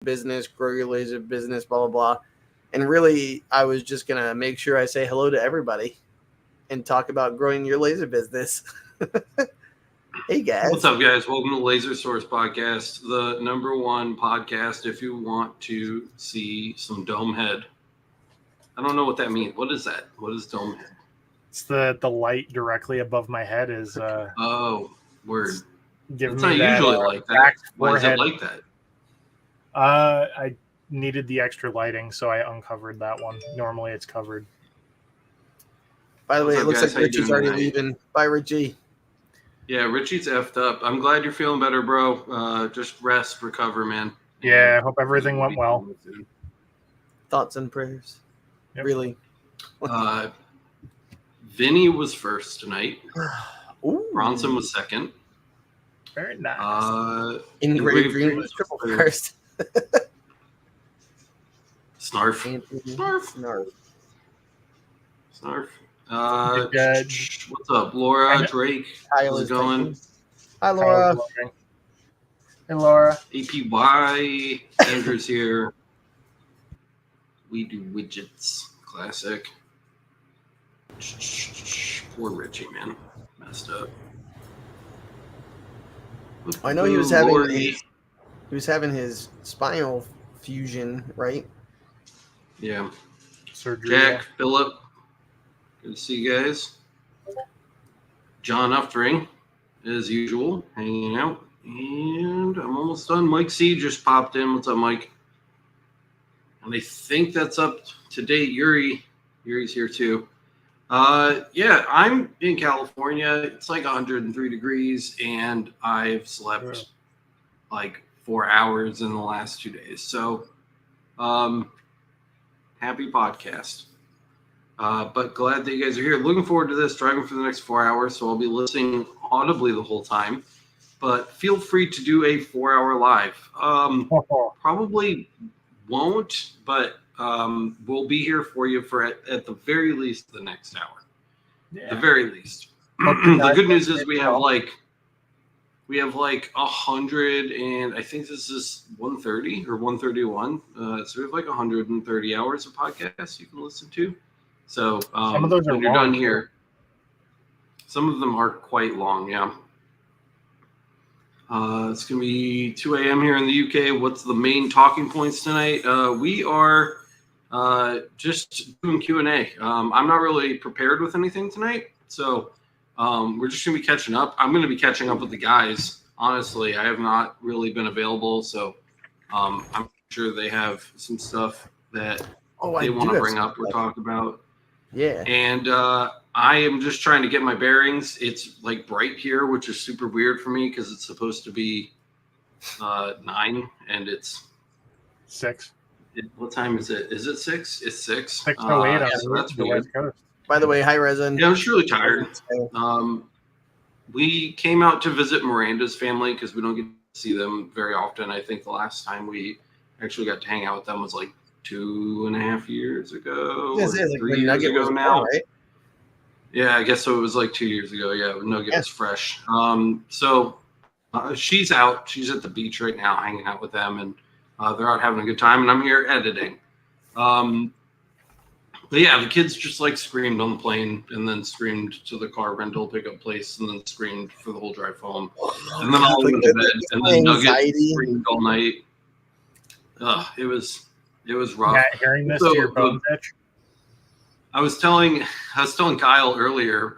business, grow your laser business, blah, blah, blah. And really, I was just going to make sure I say hello to everybody and talk about growing your laser business. Hey, guys. What's up, guys? Welcome to Laser Source Podcast, the #1 podcast if you want to see some dome head. I don't know what that means. What is that? What is dome head? It's the light directly above my head is oh, word. It's not usually like that. Why is it like that? I needed the extra lighting, so I uncovered that one. Normally it's covered. By the way, it looks like Richie's already leaving. Bye, Richie. Yeah, Richie's effed up. I'm glad you're feeling better, bro. Just rest, recover, man. Yeah, I hope everything went well. Thoughts and prayers. Yep. Really. Vinny was first tonight. Ooh. Bronson was second. Very nice. Engraved Green was triple first. Snarf. What's up, Laura? Drake? How's it going? Hi, Laura. Hey, Laura. APY. Andrew's here. We do widgets. Classic. Poor Richie, man. Messed up. I know he was having his spinal fusion, right? Yeah. Surgery. Jack, Phillip. Good to see you guys. John Uftring, as usual, hanging out. And I'm almost done. Mike C just popped in. What's up, Mike? And I think that's up to date. Yuri's here too. Yeah, I'm in California. It's like 103 degrees, and I've slept like 4 hours in the last 2 days. So, happy podcast. But glad that you guys are here. Looking forward to this. Driving for the next 4 hours, so I'll be listening audibly the whole time. But feel free to do a 4-hour live. Probably won't, but we'll be here for you for at the very least the next hour. Yeah. The very least. The good news is we have like 100, and I think this is 130 or 131. So we have like 130 hours of podcasts you can listen to. So some of those when you're done here, some of them are quite long. Yeah. It's going to be 2 a.m. here in the UK. What's the main talking points tonight? We are just doing Q&A. I'm not really prepared with anything tonight, so we're just going to be catching up. I'm going to be catching up with the guys. Honestly, I have not really been available, so I'm sure they have some stuff that they want to bring up or talk about. Yeah. And I am just trying to get my bearings. It's like bright here, which is super weird for me because it's supposed to be 9 and it's 6. What time is it? Is it 6? It's 6. 6:08 so that's the weird. West Coast. By the way, hi, Resin. Yeah, I was really tired. We came out to visit Miranda's family because we don't get to see them very often. I think the last time we actually got to hang out with them was like 2.5 years ago. Like 3 years ago now. Right? Yeah, I guess so. It was like 2 years ago. Yeah, Nugget was fresh. So she's out. She's at the beach right now, hanging out with them, and they're out having a good time. And I'm here editing. But yeah, the kids just like screamed on the plane, and then screamed to the car rental pickup place, and then screamed for the whole drive home. And then all went to bed, and then Nugget screamed all night. It was rough. Yeah, hearing this to your bone pitch. I was telling Kyle earlier,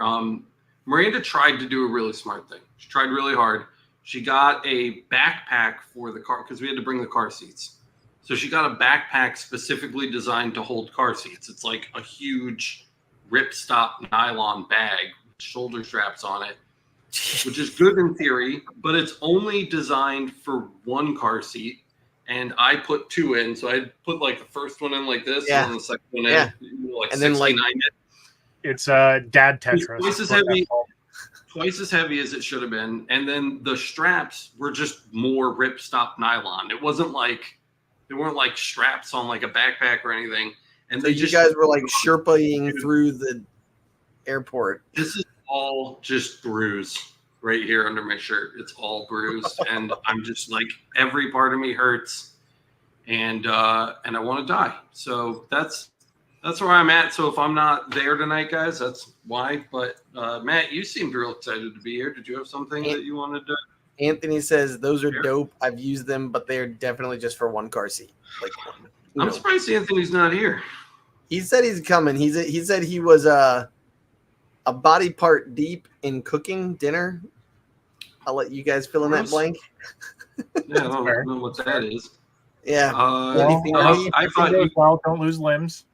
Miranda tried to do a really smart thing. She tried really hard. She got a backpack for the car because we had to bring the car seats. So she got a backpack specifically designed to hold car seats. It's like a huge ripstop nylon bag with shoulder straps on it, which is good in theory, but it's only designed for one car seat. And I put 2 in, so I put like the first one in like this, and then the second one in, like, and then like it's dad Tetris. Twice as heavy as it should have been, and then the straps were just more ripstop nylon. It wasn't like they weren't like straps on like a backpack or anything. And so you guys were like Sherpaing through the airport. This is all just bruise right here under my shirt. It's all bruised, and I'm just like every part of me hurts. and I want to die. So that's where I'm at. So if I'm not there tonight, guys, that's why. But Matt, you seemed real excited to be here. Did you have something that you wanted to? Anthony says those are dope. I've used them, but they are definitely just for one car seat. Like, I'm surprised Anthony's not here. He said he's coming. He said he was a body part deep in cooking dinner. I'll let you guys fill in that blank. Yeah, I don't know what that is. Yeah. I thought don't lose limbs.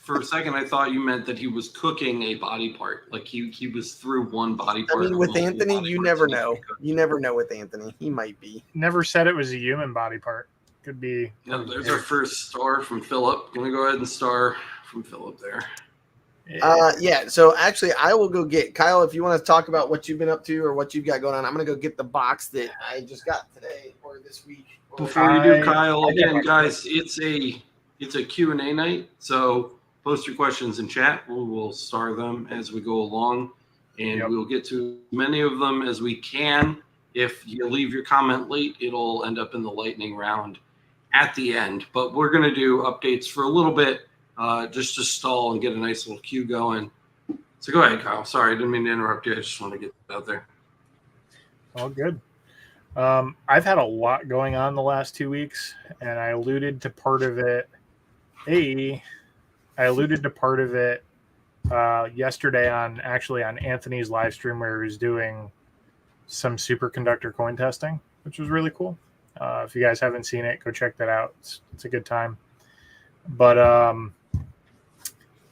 For a second, I thought you meant that he was cooking a body part. Like he was through one body part. I mean, with Anthony, you never know. You never know with Anthony. He might be. Never said it was a human body part. Could be. Yeah, there's our first star from Philip. Gonna go ahead and star from Philip there. Yeah. So actually, I will go get Kyle. If you want to talk about what you've been up to or what you've got going on, I'm gonna go get the box that I just got today or this week. Before you do, Kyle, again, guys, it's a Q&A night. So post your questions in chat. We will star them as we go along, and we'll get to as many of them as we can. If you leave your comment late, it'll end up in the lightning round at the end. But we're going to do updates for a little bit just to stall and get a nice little queue going. So go ahead, Kyle. Sorry, I didn't mean to interrupt you. I just wanted to get that out there. All good. I've had a lot going on the last 2 weeks, and I alluded to part of it. Yesterday on Anthony's live stream where he was doing some superconductor coin testing, which was really cool. If you guys haven't seen it, go check that out. It's a good time. But I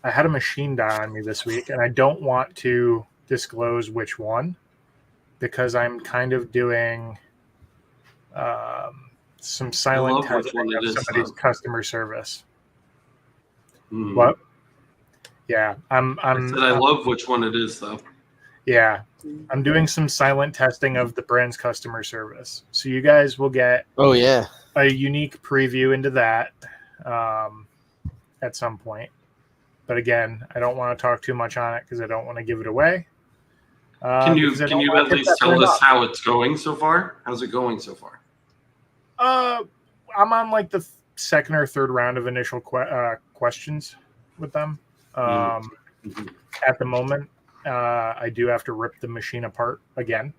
had a machine die on me this week, and I don't want to disclose which one because I'm kind of doing some silent testing of somebody's customer service. What? Yeah, I love which one it is, though. Yeah, I'm doing some silent testing of the brand's customer service. So you guys will get a unique preview into that at some point. But again, I don't want to talk too much on it because I don't want to give it away. Can you at least tell us how it's going so far? How's it going so far? I'm on like the second or third round of initial questions with them. At the moment, I do have to rip the machine apart again.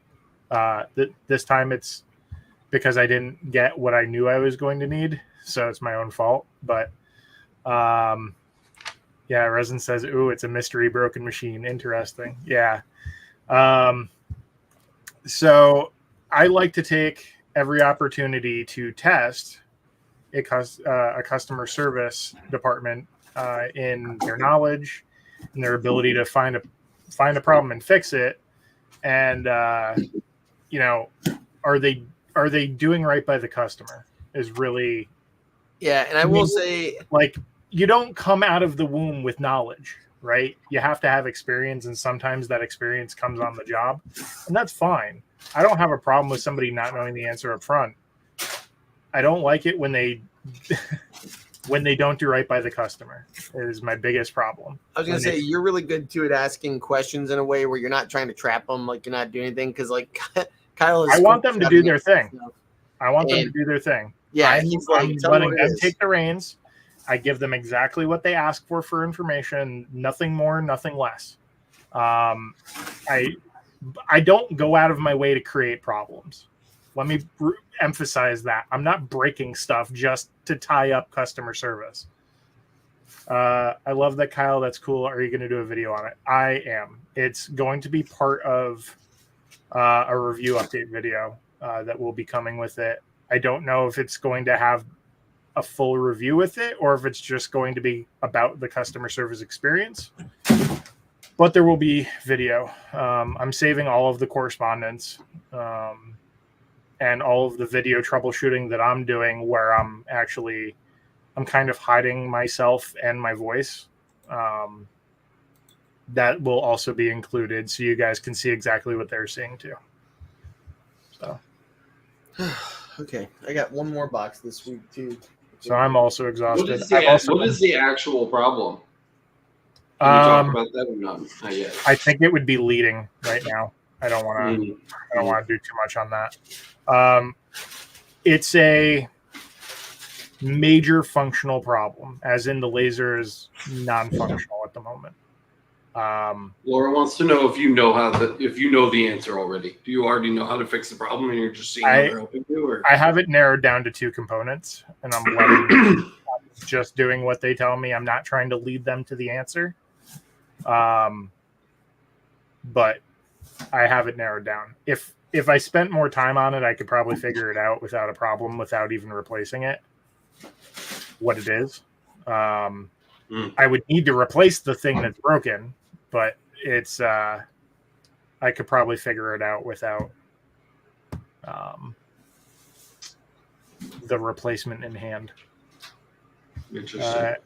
This time it's because I didn't get what I knew I was going to need, so it's my own fault. But yeah, Resin says, "Ooh, it's a mystery broken machine." Interesting. Yeah. So I like to take every opportunity to test a customer service department in their knowledge and their ability to find a problem and fix it. And are they doing right by the customer is really and I will say, like, you don't come out of the womb with knowledge, right? You have to have experience, and sometimes that experience comes on the job, and that's fine. I don't have a problem with somebody not knowing the answer up front. I don't like it when they don't do right by the customer. Is my biggest problem. I was gonna say you're really good too at asking questions in a way where you're not trying to trap them, like you're not doing anything. Because like Kyle is, I want them to do their thing. I want them to do their thing. Yeah, I'm letting them take the reins. I give them exactly what they ask for information, nothing more, nothing less. I don't go out of my way to create problems. Let me emphasize that. I'm not breaking stuff just to tie up customer service. I love that, Kyle. That's cool. Are you going to do a video on it? I am. It's going to be part of a review update video that will be coming with it. I don't know if it's going to have a full review with it or if it's just going to be about the customer service experience. But there will be video. I'm saving all of the correspondence and all of the video troubleshooting that I'm doing where I'm kind of hiding myself and my voice. That will also be included so you guys can see exactly what they're seeing too. So. Okay, I got one more box this week too. So I'm also exhausted. What is the actual problem? Can you talk about that or not? Not yet. I think it would be leading right now. I don't want to do too much on that. It's major functional problem, as in the laser is non-functional at the moment. Laura wants to know if you know the answer already. Do you already know how to fix the problem, and you're just seeing how they're helping you? Or? I have it narrowed down to 2 components, and I'm letting just doing what they tell me. I'm not trying to lead them to the answer, but I have it narrowed down. If I spent more time on it, I could probably figure it out without a problem, without even replacing it. What it is, I would need to replace the thing that's broken, but it's I could probably figure it out without the replacement in hand. Interesting.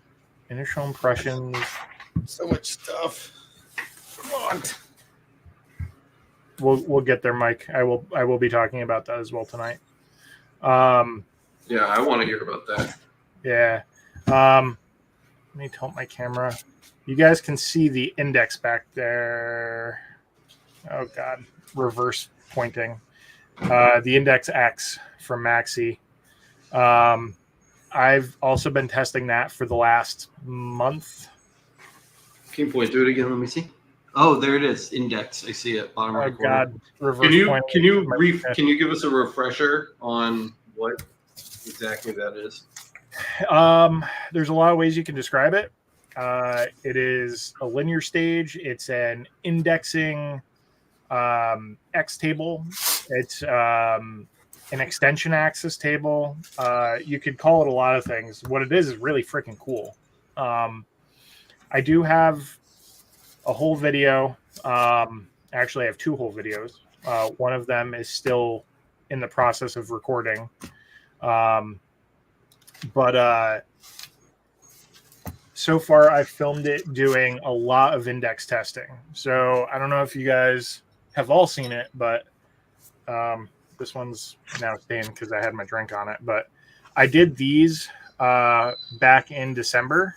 Initial impressions. So much stuff. Come on. We'll get there, Mike. I will be talking about that as well tonight. Yeah, I want to hear about that. Yeah. Let me tilt my camera. You guys can see the index back there. Oh God, reverse pointing. The index X from Maxi. I've also been testing that for the last month. Can you point to it again? Let me see. Oh, there it is. Index. I see it. Bottom right corner. God, reverse Can you give us a refresher on what exactly that is? There's a lot of ways you can describe it. It is a linear stage. It's an indexing X table. It's an extension axis table. You could call it a lot of things. What it is really freaking cool. I do have a whole video. Actually, I have 2 whole videos. One of them is still in the process of recording. But so far I've filmed it doing a lot of index testing. So I don't know if you guys have all seen it, but this one's now stained because I had my drink on it. But I did these back in December.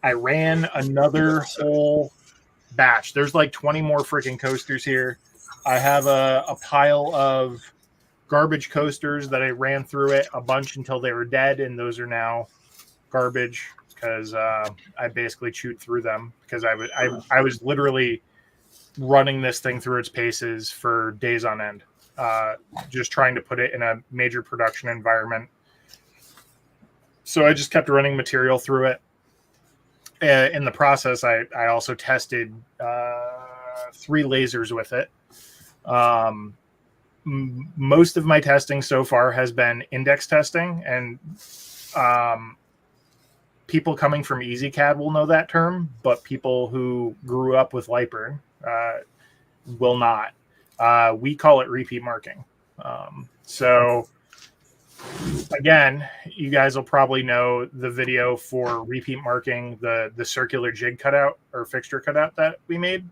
I ran another whole batch. There's like 20 more freaking coasters here. I have a pile of garbage coasters that I ran through it a bunch until they were dead, and those are now garbage because I basically chewed through them because I was literally running this thing through its paces for days on end, just trying to put it in a major production environment. So I just kept running material through it. In the process, I also tested 3 lasers with it. Most of my testing so far has been index testing, and people coming from EasyCAD will know that term, but people who grew up with Lightburn will not. We call it repeat marking. So again, you guys will probably know the video for repeat marking the circular jig cutout or fixture cutout that we made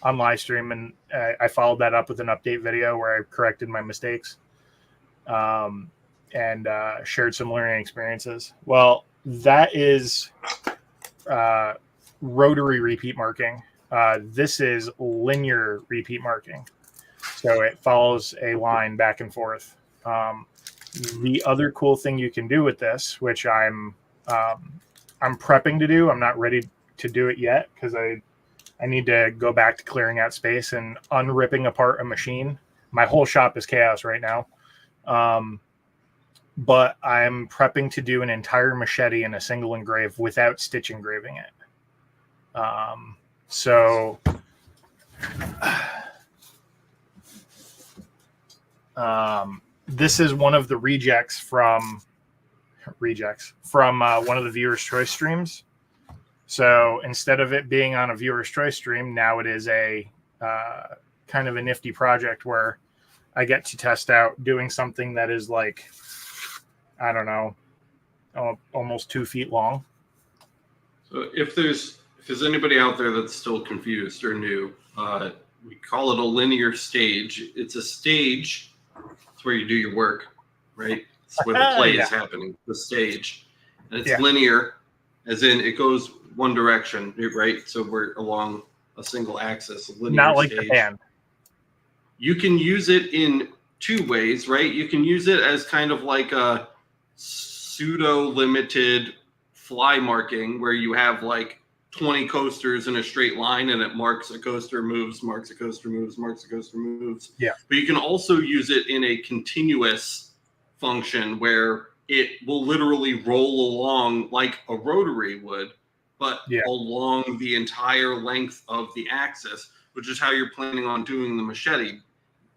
on live stream, and I followed that up with an update video where I corrected my mistakes and shared some learning experiences. Well, that is rotary repeat marking. This is linear repeat marking, so it follows a line back and forth. The other cool thing you can do with this, which I'm prepping to do, I'm not ready to do it yet because I need to go back to clearing out space and unripping apart a machine. My whole shop is chaos right now. But I'm prepping to do an entire machete in a single engrave without stitch engraving it. This is one of the rejects from one of the Viewer's Choice streams. So instead of it being on a Viewer's Choice stream, now it is a kind of a nifty project where I get to test out doing something that is like, I don't know, almost 2 feet long. So if there's anybody out there that's still confused or new, we call it a linear stage. It's a stage. It's where you do your work, right? It's where the play is happening, the stage. And it's linear, as in it goes one direction, right? So we're along a single axis, a linear Not like stage. the band. You can use it in 2 ways, right? You can use it as kind of like a pseudo limited fly marking where you have like 20 coasters in a straight line and it marks a coaster moves, marks a coaster moves, marks a coaster moves. Yeah. But you can also use it in a continuous function where it will literally roll along like a rotary would, but along the entire length of the axis, which is how you're planning on doing the machete.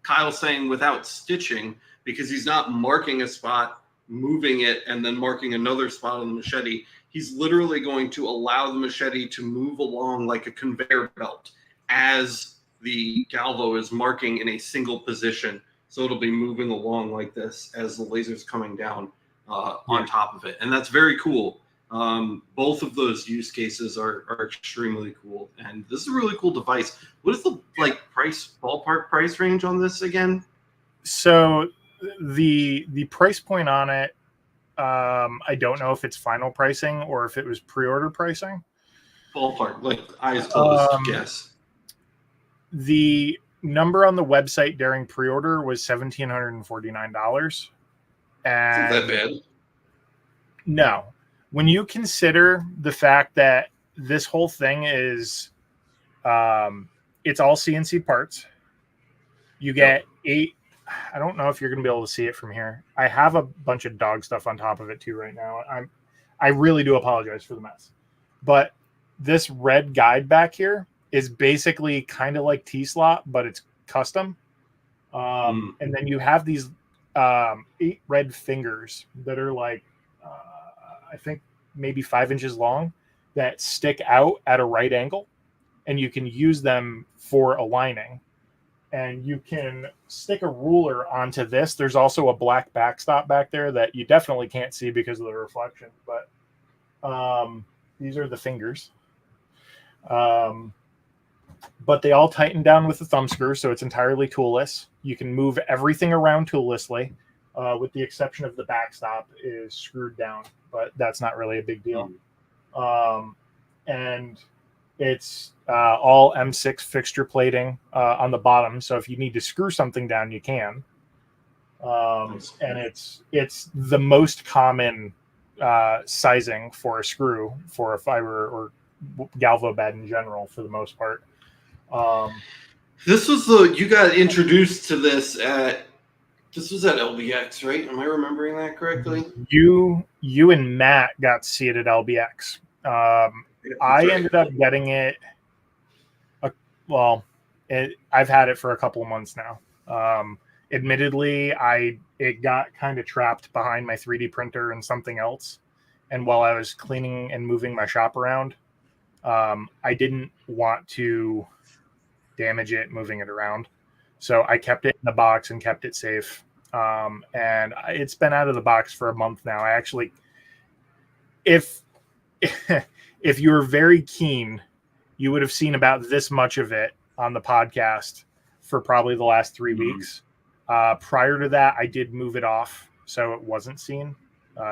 Kyle's saying without stitching, because he's not marking a spot, moving it, and then marking another spot on the machete. He's literally going to allow the machete to move along like a conveyor belt as the galvo is marking in a single position. So it'll be moving along like this as the laser's coming down on top of it. And that's very cool. Both of those use cases are extremely cool. And this is a really cool device. What is the ballpark price range on this again? So the price point on it, I don't know if it's final pricing or if it was pre-order pricing. Ballpark, like eyes closed, guess. The number on the website during pre-order was $1,749. And isn't that bad? No. When you consider the fact that this whole thing is, it's all CNC parts. You get 8. I don't know if you're going to be able to see it from here. I have a bunch of dog stuff on top of it too right now. I really do apologize for the mess. But this red guide back here is basically kind of like T-slot, but it's custom. And then you have these 8 red fingers that are like, I think maybe 5 inches long that stick out at a right angle. And you can use them for aligning. And you can stick a ruler onto this. There's also a black backstop back there that you definitely can't see because of the reflection. But these are the fingers. But they all tighten down with the thumb screw, so it's entirely toolless. You can move everything around toollessly, with the exception of the backstop is screwed down. But that's not really a big deal. And it's all M6 fixture plating on the bottom. So if you need to screw something down, you can. And it's the most common sizing for a screw for a fiber or galvo bed in general, for the most part. This was you got introduced to this this was at LBX, right? Am I remembering that correctly? You and Matt got to see it at LBX. I ended up getting it. I've had it for a couple of months now. Admittedly, it got kind of trapped behind my 3D printer and something else. And while I was cleaning and moving my shop around, I didn't want to damage it moving it around. So I kept it in the box and kept it safe. And it's been out of the box for a month now. I actually, if you were very keen, you would have seen about this much of it on the podcast for probably the last 3 weeks. Prior to that, I did move it off so it wasn't seen,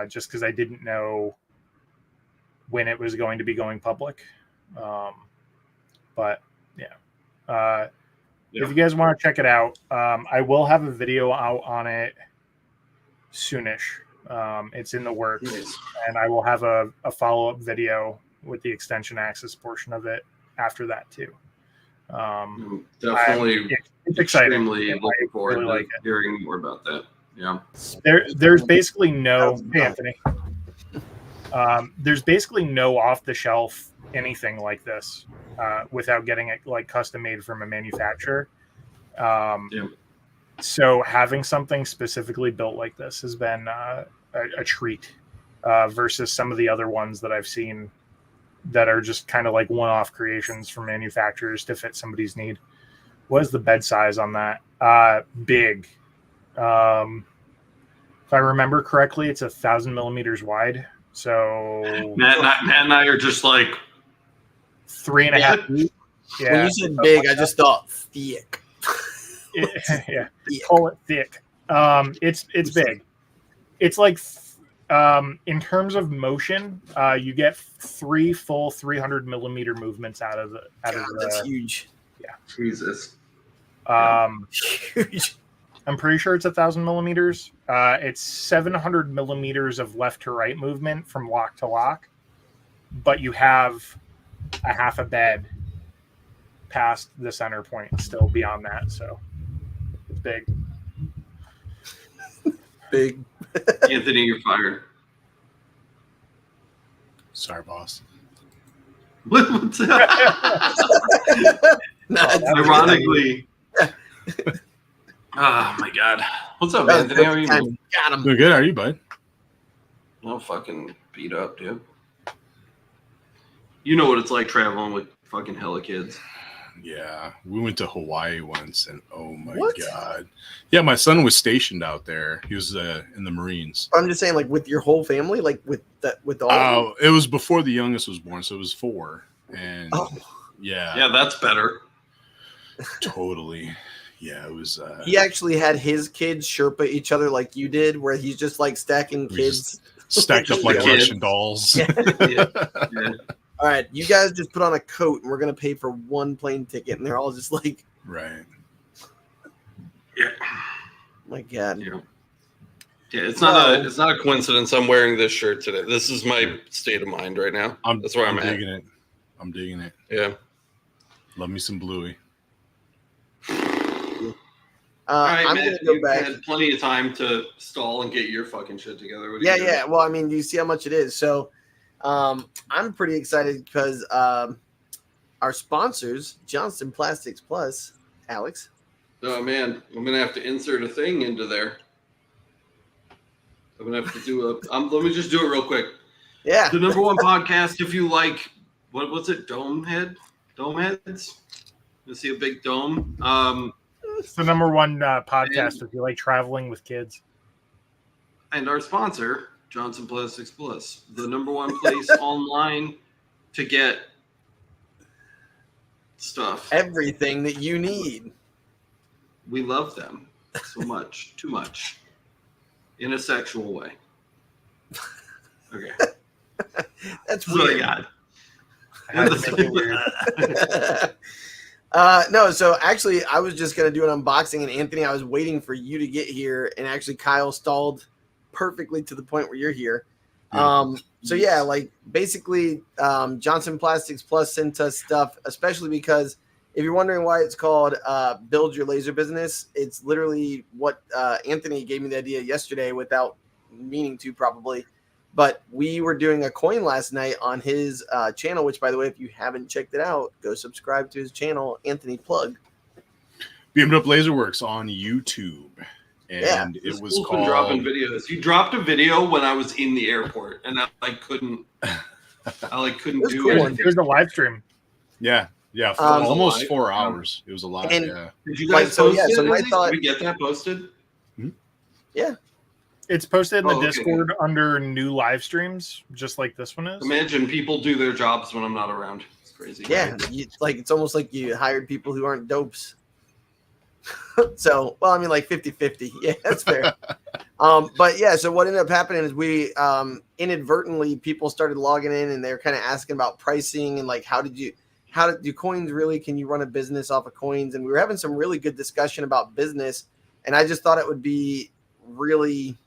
just because I didn't know when it was going to be going public. But yeah. If you guys want to check it out, I will have a video out on it soonish. It's in the works, and I will have a follow-up video with the extension axis portion of it after that too. Definitely, it's exciting. Extremely looking forward to hearing more about that. Yeah, there's basically no Anthony. There's basically no off-the-shelf anything like this without getting it like custom made from a manufacturer. So having something specifically built like this has been a treat versus some of the other ones that I've seen that are just kind of like one-off creations from manufacturers to fit somebody's need. What is the bed size on that? Big. If I remember correctly, it's 1,000 millimeters wide. So Matt and I are just like 3.5 feet. Yeah. When you said big, I just thought thick. Yeah, call it thick. It's big. It's like in terms of motion, you get 3 full 300 millimeter movements out of the. That's huge. Yeah, Jesus. Huge. I'm pretty sure it's 1,000 millimeters. It's 700 millimeters of left to right movement from lock to lock, but you have a half a bed past the center point still beyond that. So it's big. Big. Anthony, you're fired. Sorry, boss. What's No, Ironically. Oh my God. What's up, Anthony? How are you? Got him. Doing good. How are you, bud? I'm fucking beat up, dude. You know what it's like traveling with fucking hella kids. Yeah, we went to Hawaii once, and oh my What? God. Yeah, my son was stationed out there. He was in the Marines. I'm just saying, like with your whole family, like with all. of them? It was before the youngest was born, so it was 4. And Oh. Yeah, that's better. totally. Yeah, it was. He actually had his kids Sherpa each other like you did, where he's just like stacking We kids. stacked up like Kids. Russian dolls. Yeah. All right, you guys just put on a coat, and we're gonna pay for one plane ticket, and they're all just like, Right. Yeah. my God. Yeah. Yeah, it's not a coincidence I'm wearing this shirt today. This is my state of mind right now. That's where I'm at. digging it. I'm digging it. Yeah. Love me some Bluey. All right, I'm man. gonna go You back. had plenty of time to stall and get your fucking shit together. What are Yeah, you doing? yeah. Well, I mean, you see how much it is. So, I'm pretty excited because our sponsors, Johnson Plastics Plus, Alex. Oh man, I'm gonna have to insert a thing into there. I'm gonna have to do let me just do it real quick. Yeah. The number one podcast, if you like, what's it? Dome heads. You see a big dome. It's the number one podcast if you like traveling with kids. And our sponsor, Johnson Plastics Plus, the number one place online to get stuff. Everything that you need. We love them so much, too much, in a sexual way. Okay, That's that's what I weird. got. I had to make it weird. No, so actually, I was just gonna do an unboxing, and Anthony, I was waiting for you to get here, and actually, Kyle stalled perfectly to the point where you're here. So yeah, like basically, Johnson Plastics Plus sent us stuff, especially because if you're wondering why it's called Build Your Laser Business, it's literally what Anthony gave me the idea yesterday without meaning to probably. But we were doing a coin last night on his channel, which, by the way, if you haven't checked it out, go subscribe to his channel. Anthony, plug. Beamed Up Laser Works on YouTube. And This it was fool's been called. dropping videos. You dropped a video when I was in the airport, and I couldn't was do cool. anything. Here's the live stream. Yeah. Yeah. For almost 4 hours. It was a lot. And- Yeah. Did you Like, guys so, post yeah, it? so my Did thought- we get that posted? It's posted in the Oh, okay. Discord under new live streams, just like this one is. Imagine people do their jobs when I'm not around. It's crazy. Yeah, it's almost like you hired people who aren't dopes. So, well, I mean, like 50-50. Yeah, that's fair. But yeah, so what ended up happening is we inadvertently people started logging in and they're kind of asking about pricing and like how do coins really, can you run a business off of coins? And we were having some really good discussion about business, and I just thought it would be really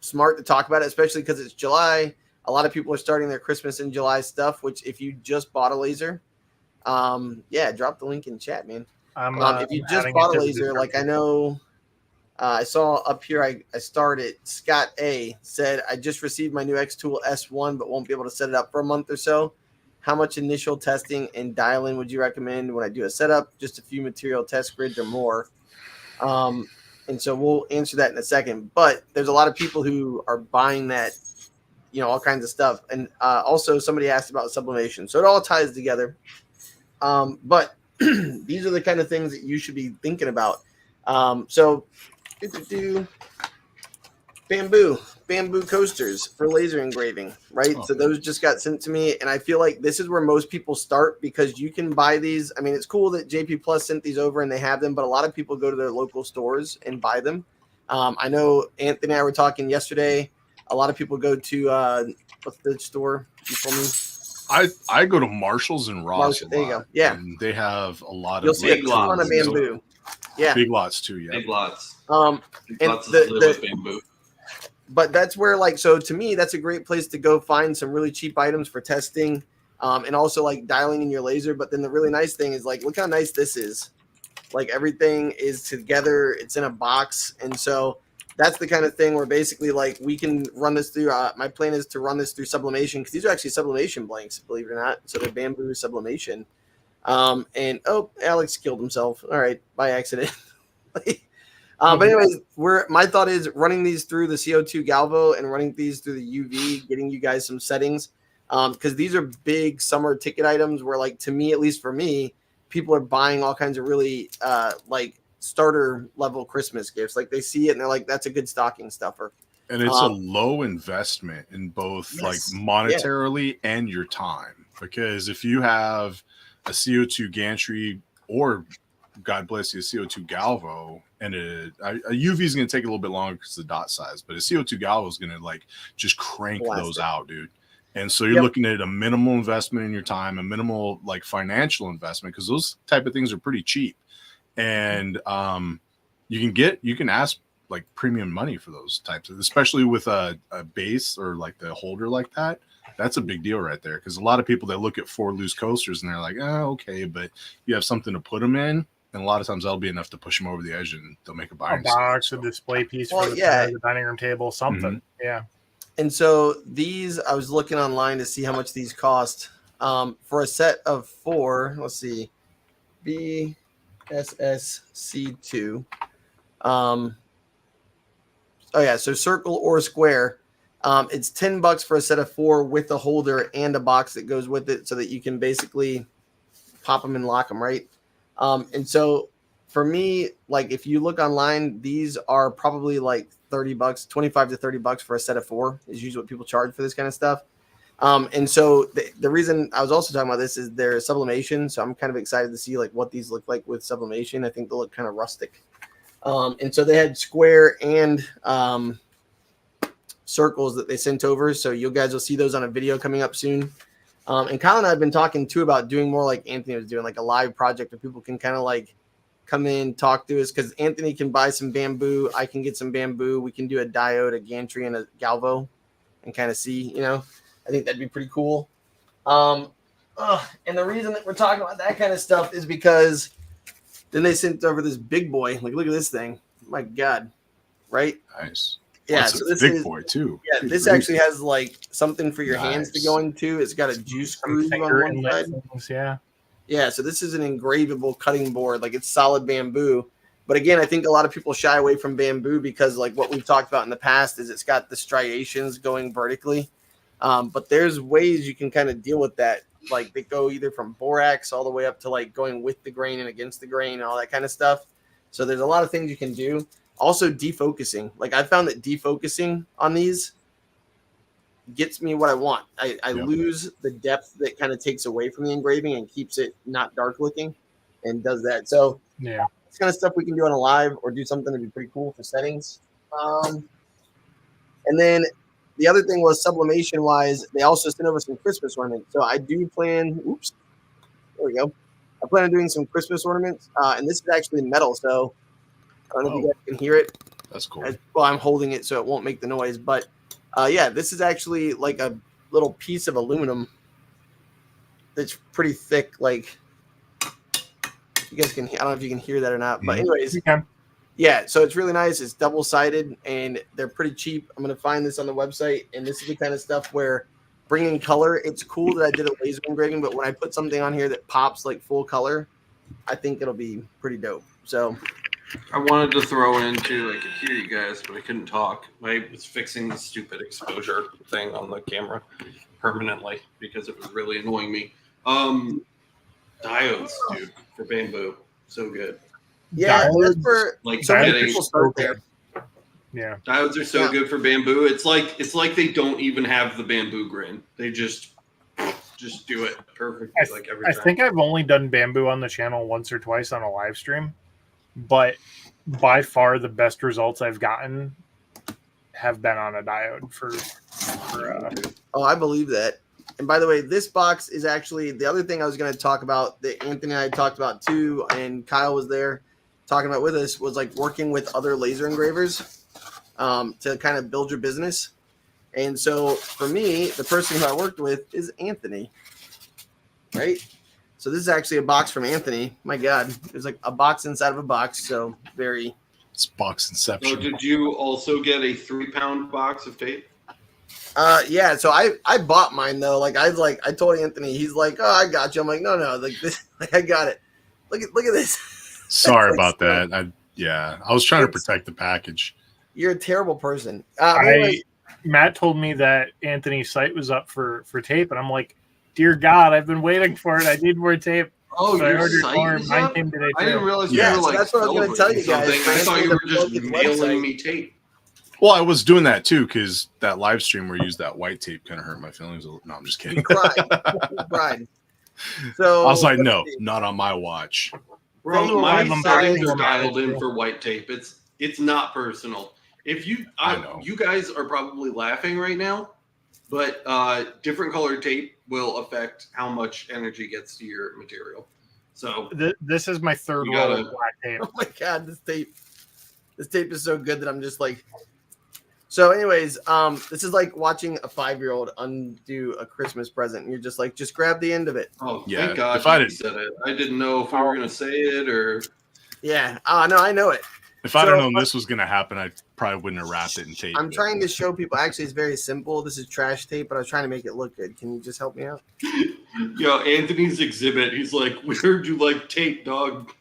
smart to talk about it, especially because it's July. A lot of people are starting their Christmas in July stuff, which if you just bought a laser, yeah, drop the link in chat, man. If you just adding bought it a to the laser, like I description. know, I saw up here, I started, Scott A said, I just received my new X-Tool S1, but won't be able to set it up for a month or so. How much initial testing and dial-in would you recommend when I do a setup? Just a few material test grids or more. And so we'll answer that in a second. But there's a lot of people who are buying that, all kinds of stuff. And also somebody asked about sublimation. So it all ties together. But these are the kind of things that you should be thinking about. So bamboo coasters for laser engraving, right? Oh. So those just got sent to me, and I feel like this is where most people start because you can buy these. I mean, it's cool that JP Plus sent these over and they have them, but a lot of people go to their local stores and buy them. I know Anthony and I were talking yesterday. A lot of people go to what's the store you told me? I go to Marshall's and Ross. Marshall, there you go. Yeah. And they have a lot You'll of see a Big ton of lots. bamboo. Yeah. Big lots too. Yeah. Big lots. Big And lots live with bamboo. But that's where, like, so to me, that's a great place to go find some really cheap items for testing, and also like dialing in your laser. But then the really nice thing is, like, look how nice this is. Like, everything is together. It's in a box. And so that's the kind of thing where basically, like, we can run this through. My plan is to run this through sublimation, because these are actually sublimation blanks, believe it or not. So they're bamboo sublimation. And oh, Alex killed himself. All right, by accident. But anyways, my thought is running these through the CO2 Galvo and running these through the UV, getting you guys some settings, because these are big summer ticket items where, like, to me, at least for me, people are buying all kinds of really like starter level Christmas gifts. Like, they see it and they're like, that's a good stocking stuffer. And it's a low investment in both, Yes. like, monetarily and your time. Because if you have a CO2 gantry, or God bless you, a CO2 Galvo, and a UV is going to take a little bit longer because of the dot size, but a CO2 Galvo is going to, like, just crank those out, dude. And so you're looking at a minimal investment in your time, a minimal, like, financial investment, because those type of things are pretty cheap. And you can ask, like, premium money for those types of, especially with a base or like the holder like that. That's a big deal right there, because a lot of people that look at 4 loose coasters and they're like, oh, okay, but you have something to put them in, and a lot of times that'll be enough to push them over the edge, and they'll make a buying box, a display piece for the dining room table, something. Yeah. And so these, I was looking online to see how much these cost. For a set of 4, let's see, BSSC2. Oh yeah, so circle or square. It's $10 for a set of 4 with a holder and a box that goes with it, so that you can basically pop them and lock them, right? And so for me, like, if you look online, these are probably like $30, 25 to $30 for a set of 4 is usually what people charge for this kind of stuff. And so the reason I was also talking about this is their sublimation. So I'm kind of excited to see, like, what these look like with sublimation. I think they'll look kind of rustic. And so they had square and circles that they sent over. So you guys will see those on a video coming up soon. And Kyle and I have been talking too about doing more like Anthony was doing, like a live project where people can kind of like come in, talk to us, because Anthony can buy some bamboo. I can get some bamboo. We can do a diode, a gantry, and a galvo and kind of see, you know, I think that'd be pretty cool. And the reason that we're talking about that kind of stuff is because then they sent over this big boy. Like, look at this thing. My God. Right? Nice. Yeah, so this big boy too. Yeah, this actually has like something for your hands to go into. It's got a juice screw on one side. Yeah, so this is an engravable cutting board. Like, it's solid bamboo. But again, I think a lot of people shy away from bamboo because, like, what we've talked about in the past is it's got the striations going vertically. But there's ways you can kind of deal with that. Like, they go either from borax all the way up to like going with the grain and against the grain and all that kind of stuff. So there's a lot of things you can do. Also, defocusing. Like, I found that defocusing on these gets me what I want. I lose the depth that kind of takes away from the engraving and keeps it not dark looking and does that. So yeah, it's kind of stuff we can do on a live or do something that'd be pretty cool for settings. And then the other thing was sublimation wise, they also sent over some Christmas ornaments. So I do plan, there we go. I plan on doing some Christmas ornaments. And this is actually metal. So I don't know if you guys can hear it. That's cool. Well, I'm holding it so it won't make the noise. But yeah, this is actually like a little piece of aluminum that's pretty thick. Like, you guys can, I don't know if you can hear that or not. But anyways, you can. Yeah, so it's really nice. It's double-sided, and they're pretty cheap. I'm going to find this on the website, and this is the kind of stuff where bringing color, it's cool that I did a laser engraving, but when I put something on here that pops like full color, I think it'll be pretty dope. So I wanted to throw in too, I could hear you guys, but I couldn't talk. I was fixing the stupid exposure thing on the camera permanently because it was really annoying me. Diodes, dude, for bamboo. So good. Yeah, Diodes, that's for like some people start there. Yeah, diodes are so good for bamboo. It's like they don't even have the bamboo grain. They just do it perfectly, like every time. I think I've only done bamboo on the channel once or twice on a live stream, but by far the best results I've gotten have been on a diode for Oh, I believe that. And by the way, this box is actually the other thing I was going to talk about that Anthony and I talked about too, and Kyle was there. talking about with us was like working with other laser engravers to kind of build your business. And so for me, the person who I worked with is Anthony, right? So this is actually a box from Anthony. My God, there's like a box inside of a box. So very. It's box inception. So did you also get a 3-pound box of tape? Yeah. So I bought mine though. Like I told Anthony, he's like, oh, I got you. I'm like, no, like this, like I got it. Look at this. Sorry about that. I was trying to protect the package. You're a terrible person. Matt told me that Anthony's site was up for tape, and I'm like, dear God, I've been waiting for it. I need more tape. Oh, so your site is up? Came today I didn't realize you yeah, were like. So that's what I was going to tell you guys. I thought you were just mailing me tape. Well, I was doing that too because that live stream where you used that white tape kind of hurt my feelings. No, I'm just kidding. You cried. So I was like, no, not on my watch. Bro, my settings are dialed in for white tape. It's not personal. If you, you guys are probably laughing right now, but different colored tape will affect how much energy gets to your material. So this is my third roll of black tape. Oh my God, this tape is so good that I'm just like. So, anyways, this is like watching a 5-year-old undo a Christmas present, and you're just like, just grab the end of it. Oh, yeah. Thank God if I said it. I didn't know if we were gonna say it or. Yeah. No, I know it. If I'd have known this was gonna happen, I probably wouldn't have wrapped it in tape. I'm trying to show people. Actually, it's very simple. This is trash tape, but I was trying to make it look good. Can you just help me out? Yo, Anthony's exhibit. He's like, we heard you like tape, dog.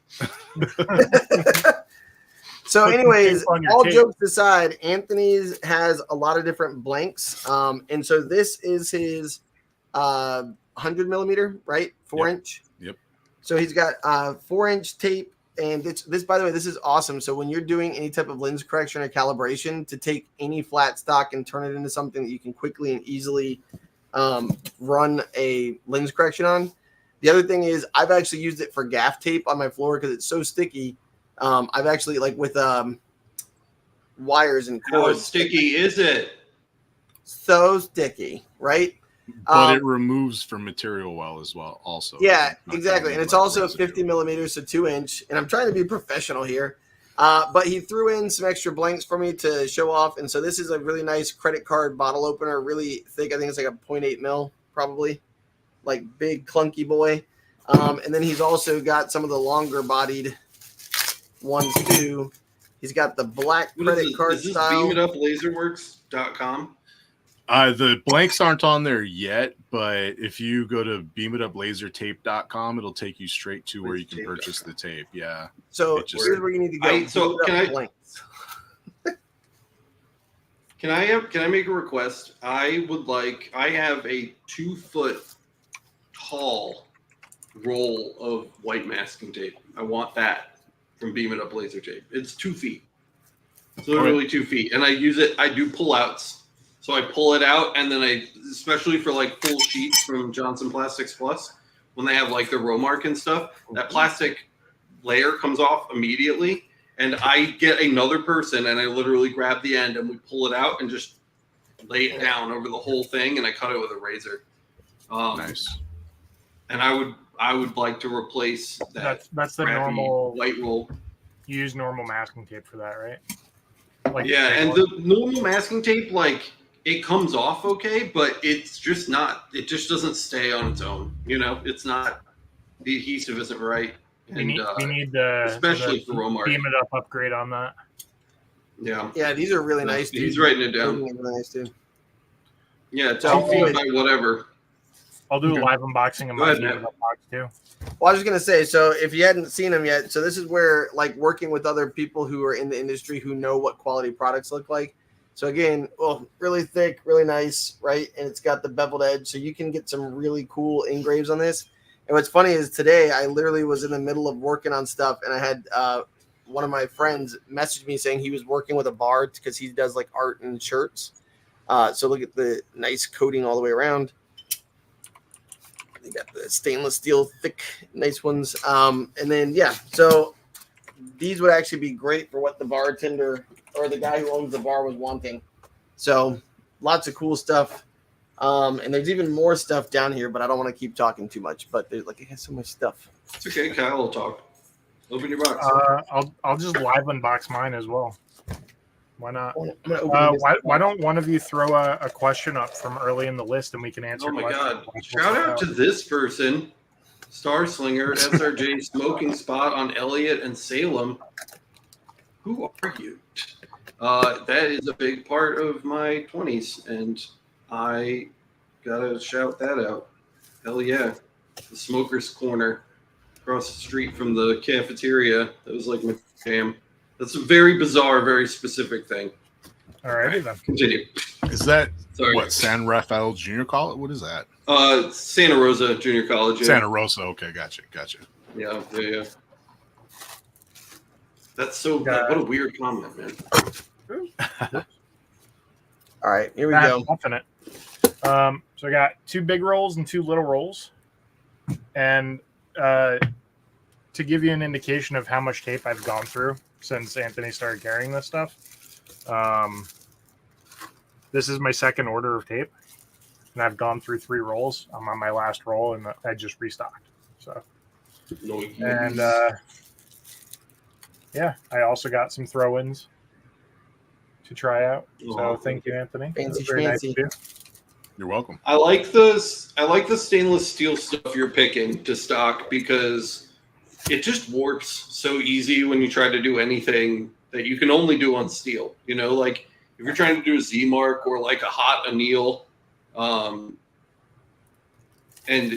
So, anyways, all jokes aside, Anthony's has a lot of different blanks, and so this is his 100 millimeter, right? 4-inch. Yep. So he's got 4-inch tape, and this, by the way, this is awesome. So when you're doing any type of lens correction or calibration, to take any flat stock and turn it into something that you can quickly and easily run a lens correction on. The other thing is, I've actually used it for gaff tape on my floor because it's so sticky. I've actually like with wires and cords. How sticky is it? So sticky, right? But it removes from material well as well. Also, yeah, exactly, and it's also 50 millimeters, so 2-inch. And I'm trying to be professional here, but he threw in some extra blanks for me to show off. And so this is a really nice credit card bottle opener, really thick. I think it's like a 0.8 mil, probably, like big clunky boy. And then he's also got some of the longer bodied ones too. He's got the black credit card style. BeamItUpLaserworks.com. The blanks aren't on there yet, but if you go to BeamItUpLaserTape.com, it'll take you straight to where you can purchase the tape. Yeah. So here's where you need to go. Can I make a request? I have a 2-foot tall roll of white masking tape. I want that from Beam It Up Laser Tape. It's 2 feet. It's literally 2 feet. And I use it, I do pull-outs. So I pull it out, and then especially for like full sheets from Johnson Plastics Plus, when they have like the row mark and stuff, that plastic layer comes off immediately. And I get another person, and I literally grab the end, and we pull it out and just lay it down over the whole thing, and I cut it with a razor. Nice. And I would like to replace that. That's the normal white roll. You use normal masking tape for that, right? Like yeah, and the normal masking tape, like it comes off okay, but it's just not. It just doesn't stay on its own. You know, it's not. The adhesive isn't right. We need the especially for Romar. Beam It Up upgrade on that. Yeah. Yeah, these are really nice. He's writing it down. Really nice too. Yeah, 2 feet by whatever. I'll do a live unboxing of my Beam It Up box too. Well, I was just gonna say, so if you hadn't seen them yet, so this is where like working with other people who are in the industry who know what quality products look like. So again, well, really thick, really nice, right? And it's got the beveled edge, so you can get some really cool engraves on this. And what's funny is today I literally was in the middle of working on stuff, and I had one of my friends message me saying he was working with a bar because he does like art and shirts. So look at the nice coating all the way around. They got the stainless steel, thick, nice ones. And then, yeah, so these would actually be great for what the bartender or the guy who owns the bar was wanting. So lots of cool stuff. And there's even more stuff down here, but I don't want to keep talking too much. But there's like, it has so much stuff. It's okay, Kyle will talk. Open your box. I'll just live unbox mine as well. Why not? I'm gonna open this. Why don't one of you throw a question up from early in the list and we can answer? Oh my questions. God! Shout out to this person, Star Slinger SRJ Smoking Spot on Elliott and Salem. Who are you? That is a big part of my 20s, and I gotta shout that out. Hell yeah. The Smoker's Corner across the street from the cafeteria. That was like my jam. That's a very bizarre, very specific thing. All righty then. Continue. Is that Sorry. what, San Rafael Junior College? What is that? Santa Rosa Junior College. Yeah. Santa Rosa. Okay, gotcha. Yeah. That's so. What a weird comment, man. All right, here we go. Infinite. So I got 2 big rolls and 2 little rolls, and to give you an indication of how much tape I've gone through since Anthony started carrying this stuff. This is my second order of tape, and I've gone through 3 rolls. I'm on my last roll, and I just restocked. So, and yeah, I also got some throw-ins to try out. So thank you, Anthony. Fancy Very nice schmancy. of you. You're welcome. I like this. I like the stainless steel stuff you're picking to stock because it just warps so easy when you try to do anything that you can only do on steel. You know, like if you're trying to do a Z mark or like a hot anneal, and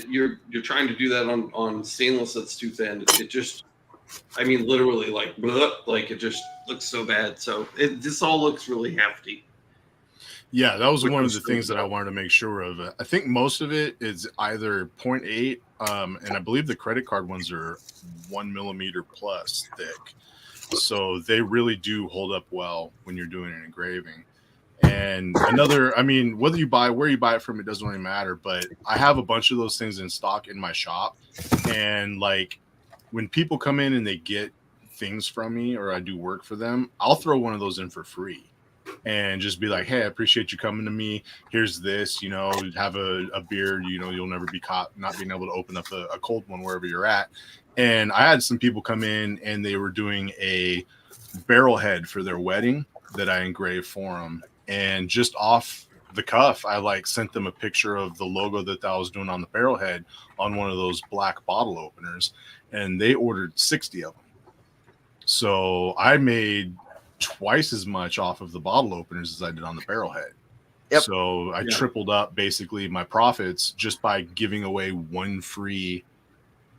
you're trying to do that on stainless that's too thin, it just, I mean, literally like it just looks so bad. So this all looks really hefty. Yeah, that was one of the things that I wanted to make sure of. I think most of it is either 0.8, and I believe the credit card ones are 1 millimeter plus thick. So they really do hold up well when you're doing an engraving. And another, I mean, where you buy it from, it doesn't really matter. But I have a bunch of those things in stock in my shop. And like when people come in and they get things from me or I do work for them, I'll throw one of those in for free. And just be like, hey, I appreciate you coming to me. Here's this, you know, have a beer, you know, you'll never be caught not being able to open up a cold one wherever you're at. And I had some people come in and they were doing a barrel head for their wedding that I engraved for them. And just off the cuff, I like sent them a picture of the logo that I was doing on the barrel head on one of those black bottle openers. And they ordered 60 of them. So I made twice as much off of the bottle openers as I did on the barrel head. Yep. So I tripled up basically my profits just by giving away one free.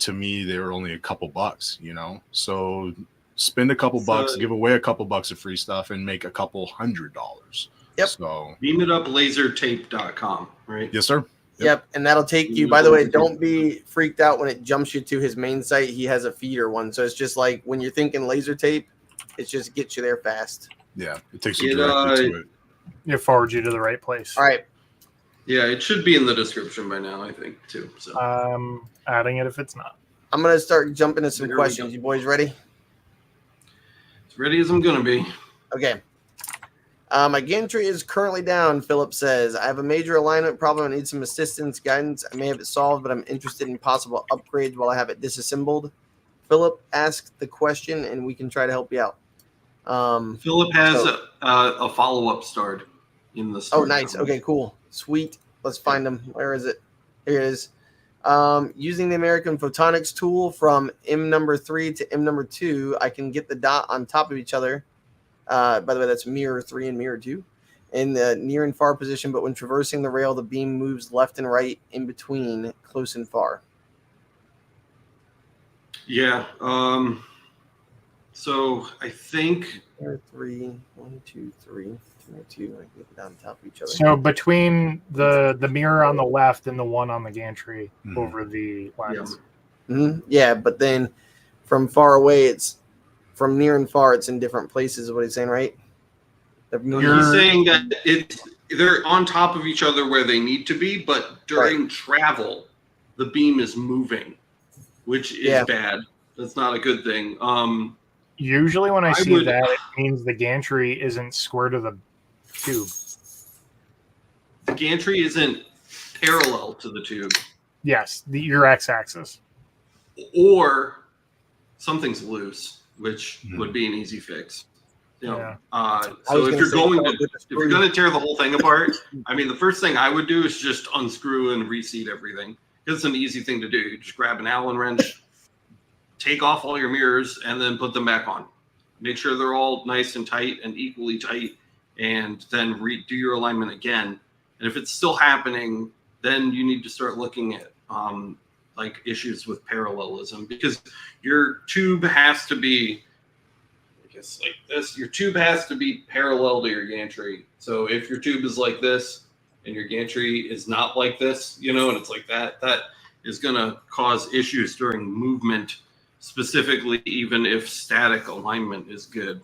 To me, they were only a couple bucks, you know. So spend a couple bucks, give away a couple bucks of free stuff, and make a couple $100. Yep. So beamituplasertape.com, right? Yes, sir. Yep. And that'll take you. By the way, don't be freaked out when it jumps you to his main site. He has a feeder one, so it's just like when you're thinking laser tape. It just gets you there fast. Yeah, it takes you directly to it. It forwards you to the right place. All right. Yeah, it should be in the description by now, I think, too. So adding it if it's not. I'm going to start jumping to some questions. You boys ready? As ready as I'm going to be. Okay. My gantry is currently down, Philip says. I have a major alignment problem. I need some assistance, guidance. I may have it solved, but I'm interested in possible upgrades while I have it disassembled. Philip asked the question, and we can try to help you out. Philip has a follow-up starred in the story. Oh, nice. Okay, cool. Sweet. Let's find them. Where is it? Here it is. Using the American Photonics tool from M number 3 to M number 2, I can get the dot on top of each other. By the way, that's mirror 3 and mirror 2 in the near and far position, but when traversing the rail, the beam moves left and right in between close and far. Yeah. So I think Mirror 3, 1, 2, 3, mirror 2. I can get it on top of each other. So between the mirror on the left and the one on the gantry over the lens. Yeah, but then from far away, it's from near and far. It's in different places. Is what he's saying, right? He's saying that they're on top of each other where they need to be, but during travel, the beam is moving, which is bad. That's not a good thing. Usually when I see that, it means the gantry isn't square to the tube. The gantry isn't parallel to the tube. Yes, your x-axis. Or something's loose, which would be an easy fix. You know, Yeah. so if you're going to tear the whole thing apart, I mean, the first thing I would do is just unscrew and reseat everything. It's an easy thing to do. You just grab an Allen wrench, take off all your mirrors, and then put them back on. Make sure they're all nice and tight and equally tight, and then redo your alignment again. And if it's still happening, then you need to start looking at like issues with parallelism, because your tube has to be, I guess like this, your tube has to be parallel to your gantry. So if your tube is like this and your gantry is not like this, you know, and it's like that, that is going to cause issues during movement, specifically even if static alignment is good.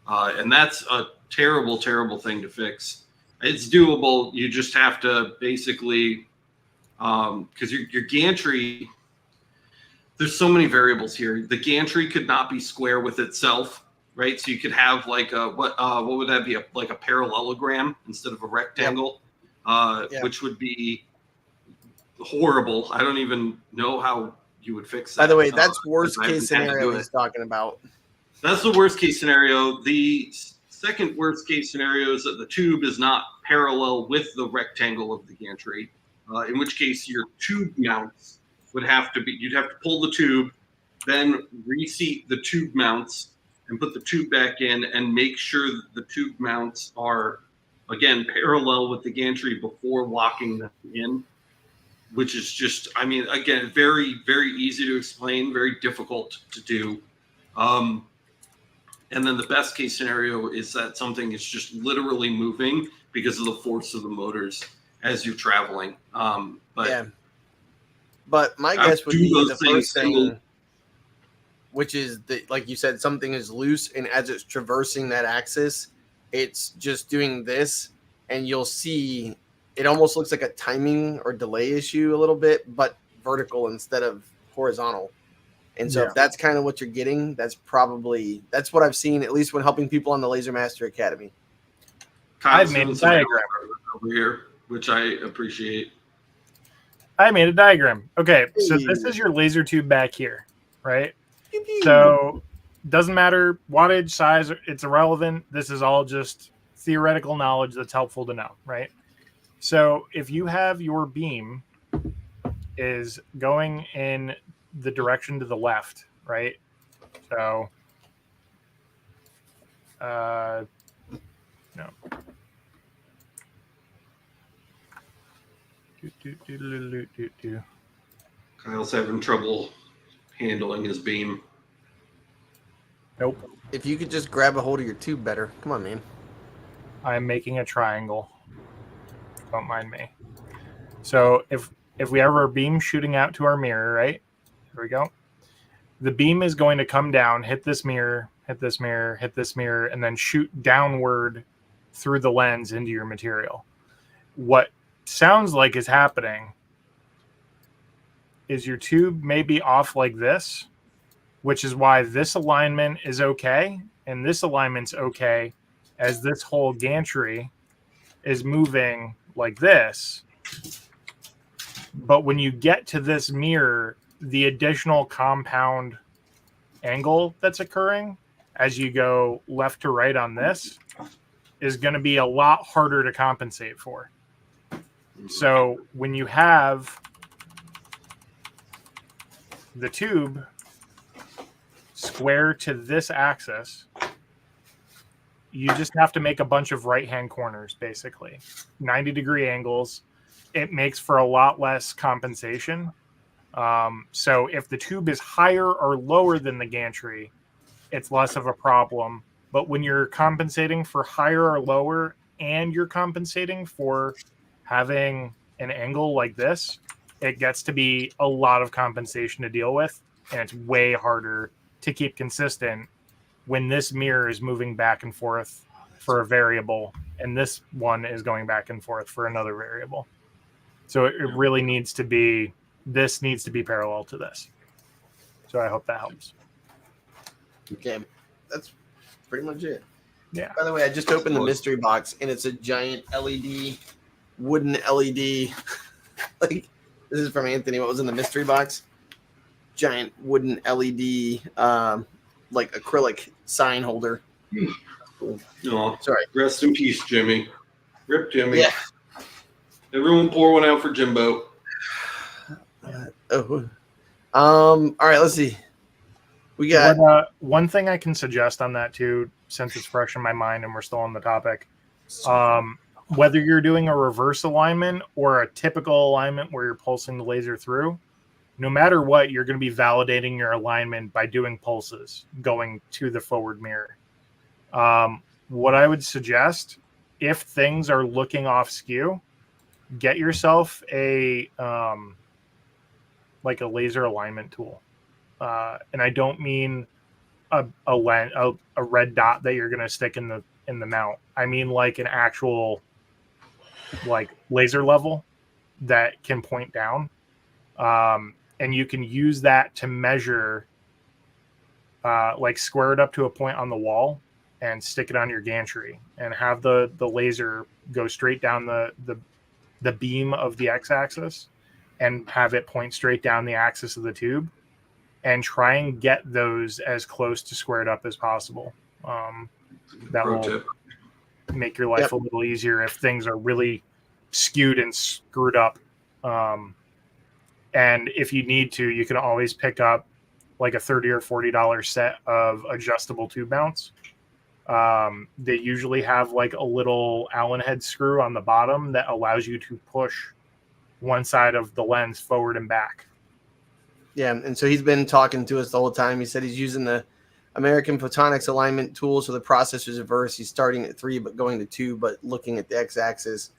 And that's a terrible, terrible thing to fix. It's doable. You just have to basically, because your gantry, there's so many variables here. The gantry could not be square with itself, right? So you could have like a, what would that be? Like a parallelogram instead of a rectangle, which would be horrible. I don't even know how you would fix that. By the way, that's worst case scenario he's talking about. That's the worst case scenario. The second worst case scenario is that the tube is not parallel with the rectangle of the gantry, in which case your tube mounts would have to be, you'd have to pull the tube, then reseat the tube mounts and put the tube back in and make sure that the tube mounts are, again, parallel with the gantry before locking them in, which is just, I mean, again, very, very easy to explain, very difficult to do. And then the best case scenario is that something is just literally moving because of the force of the motors as you're traveling. But my guess would be the first thing, which is that, like you said, something is loose, and as it's traversing that axis, it's just doing this, and you'll see it almost looks like a timing or delay issue a little bit, but vertical instead of horizontal. And so if that's kind of what you're getting, that's what I've seen, at least when helping people on the Laser Master Academy. I've made a diagram over here, which I appreciate. I made a diagram. Okay, so this is your laser tube back here, right? So doesn't matter wattage, size, it's irrelevant. This is all just theoretical knowledge that's helpful to know, right? So if you have your beam is going in the direction to the left, right? So, no. Kyle's having trouble handling his beam. Nope. If you could just grab a hold of your tube better. Come on, man. I'm making a triangle. Don't mind me. So if we have our beam shooting out to our mirror, right? Here we go. The beam is going to come down, hit this mirror, hit this mirror, hit this mirror, and then shoot downward through the lens into your material. What sounds like is happening is your tube may be off like this, which is why this alignment is okay and this alignment's okay, as this whole gantry is moving like this. But when you get to this mirror, the additional compound angle that's occurring as you go left to right on this is going to be a lot harder to compensate for. So when you have the tube square to this axis, you just have to make a bunch of right-hand corners, basically. 90-degree angles. It makes for a lot less compensation. So if the tube is higher or lower than the gantry, it's less of a problem. But when you're compensating for higher or lower, and you're compensating for having an angle like this, it gets to be a lot of compensation to deal with, and it's way harder to keep consistent when this mirror is moving back and forth for a variable, and this one is going back and forth for another variable. So it really needs to be, this needs to be parallel to this. So I hope that helps. Okay, that's pretty much it. Yeah. By the way, I just opened the mystery box, and it's a giant LED, wooden LED. Like, this is from Anthony. What was in the mystery box? giant wooden LED, like acrylic sign holder. Oh, Sorry. Rest in peace, Jimmy. Rip Jimmy. Yeah. Everyone pour one out for Jimbo. All right, let's see. We got one thing I can suggest on that too, since it's fresh in my mind and we're still on the topic. Whether you're doing a reverse alignment or a typical alignment where you're pulsing the laser through, no matter what, you're going to be validating your alignment by doing pulses going to the forward mirror. What I would suggest, if things are looking off skew, get yourself a like a laser alignment tool. And I don't mean a red dot that you're going to stick in the mount. I mean like an actual like laser level that can point down. And you can use that to measure, like square it up to a point on the wall and stick it on your gantry and have the laser go straight down the beam of the x-axis and have it point straight down the axis of the tube, and try and get those as close to squared up as possible. That will make your life a little easier if things are really skewed and screwed up. And if you need to, you can always pick up like a $30 or $40 set of adjustable tube mounts. They usually have like a little Allen head screw on the bottom that allows you to push one side of the lens forward and back. Yeah, and so he's been talking to us the whole time. He said he's using the American Photonics alignment tool, so the processor's reverse. He's starting at 3 but going to 2, but looking at the x-axis.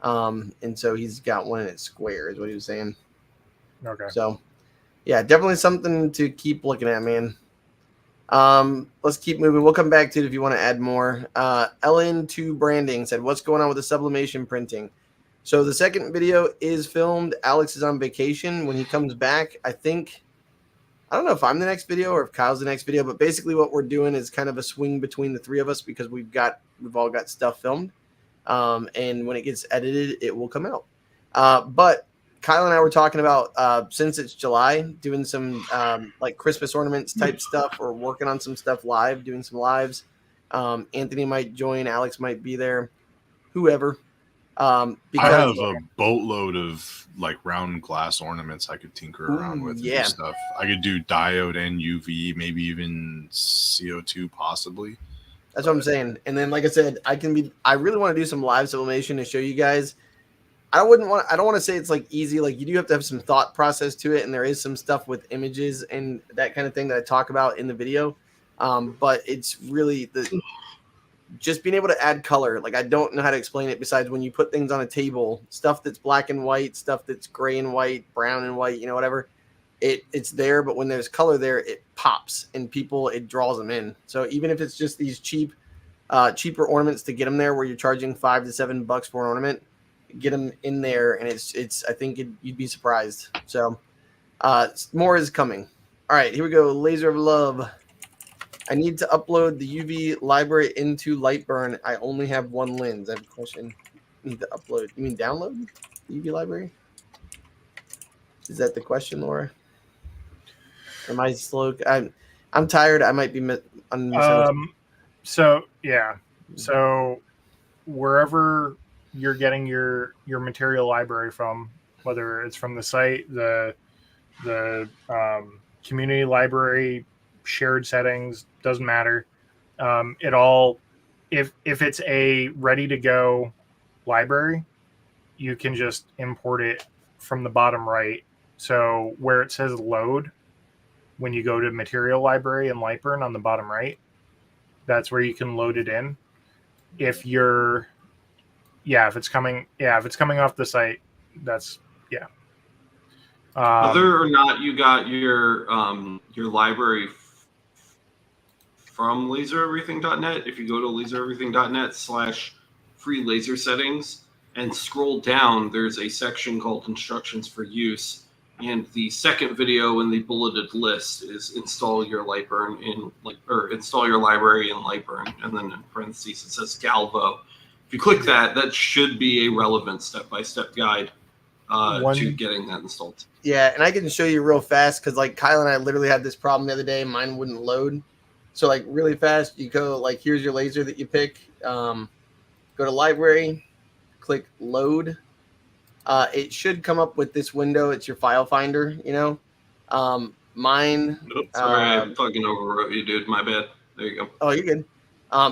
And so he's got one at square, is what he was saying. Okay. So, yeah, definitely something to keep looking at, man. Let's keep moving. We'll come back to it if you want to add more. LN2 Branding said, what's going on with the sublimation printing? So the second video is filmed. Alex is on vacation. When he comes back, I don't know if I'm the next video or if Kyle's the next video, but basically what we're doing is kind of a swing between the three of us because we've all got stuff filmed. And when it gets edited, it will come out. But Kyle and I were talking about, since it's July, doing some like Christmas ornaments type stuff, or working on some stuff live, doing some lives. Anthony might join, Alex might be there, whoever. Because I have a boatload of like round glass ornaments I could tinker around with. Yeah. And stuff. I could do diode and UV, maybe even CO2 possibly. That's what I'm saying. And then, like I said, I really want to do some live sublimation to show you guys. I don't want to say it's like easy. Like, you do have to have some thought process to it. And there is some stuff with images and that kind of thing that I talk about in the video. But it's really just being able to add color. Like, I don't know how to explain it besides when you put things on a table, stuff that's black and white, stuff that's gray and white, brown and white, whatever, it's there. But when there's color there, it pops and it draws them in. So even if it's just these cheaper ornaments to get them there, where you're charging $5 to $7 for an ornament, get them in there. And I think you'd be surprised. So more is coming. All right, here we go. Laser of Love. I need to upload the UV library into Lightburn. I only have one lens. I have a question. I need to upload. You mean download the UV library? Is that the question, Laura? Am I slow? I'm tired. I might be So yeah. So wherever you're getting your material library from, whether it's from the site, the community library, shared settings, doesn't matter. If it's a ready to go library, you can just import it from the bottom right. So where it says load, when you go to material library in Lightburn on the bottom right, that's where you can load it in. If it's coming off the site, that's whether or not you got your library from lasereverything.net, if you go to lasereverything.net/free laser settings and scroll down, there's a section called instructions for use. And the second video in the bulleted list is install your library in Lightburn, and then in parentheses it says Galvo. If you click that should be a relevant step-by-step guide to getting that installed. Yeah, and I can show you real fast because like Kyle and I literally had this problem the other day. Mine wouldn't load. So like really fast, you go like here's your laser that you pick. Go to library, click load. It should come up with this window. It's your file finder, you know. Mine. Nope, sorry, I fucking overwrote you, dude. My bad. There you go. Oh, you're good.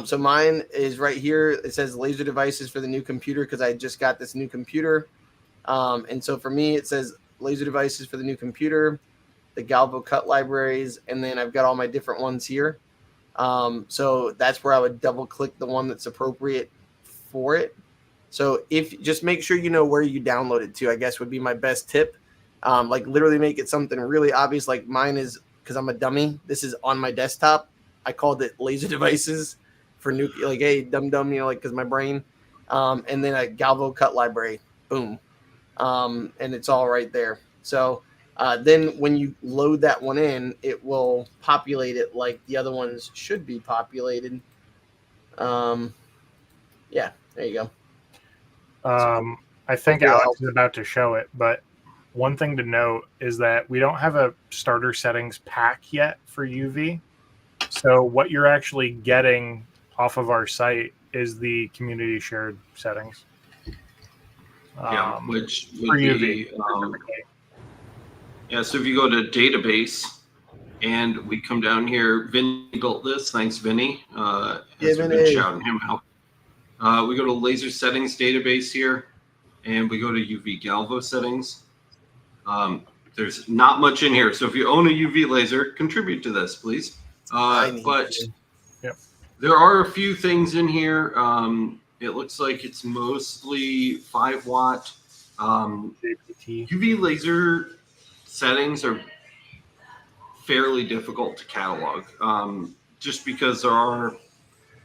So mine is right here. It says laser devices for the new computer because I just got this new computer. And so for me, it says laser devices for the new computer, the Galvo cut libraries, and then I've got all my different ones here. So that's where I would double click the one that's appropriate for it. So if just make sure you know where you download it to, I guess would be my best tip. Like literally make it something really obvious. Like mine is, because I'm a dummy, this is on my desktop. I called it laser devices for new, like, hey, dumb, you know, like, because my brain. And then a Galvo cut library, boom. And it's all right there. So then when you load that one in, it will populate it like the other ones should be populated. Yeah, there you go. I think Alex is about to show it, but one thing to note is that we don't have a starter settings pack yet for UV. So what you're actually getting off of our site is the community shared settings. Which would for be, UV. So if you go to database and we come down here, Vinny built this. Thanks, Vinny. As we've been shouting him out. We go to laser settings database here, and we go to UV Galvo settings. There's not much in here. So if you own a UV laser, contribute to this, please. But there are a few things in here. It looks like it's mostly 5-watt. UV laser settings are fairly difficult to catalog, just because there are,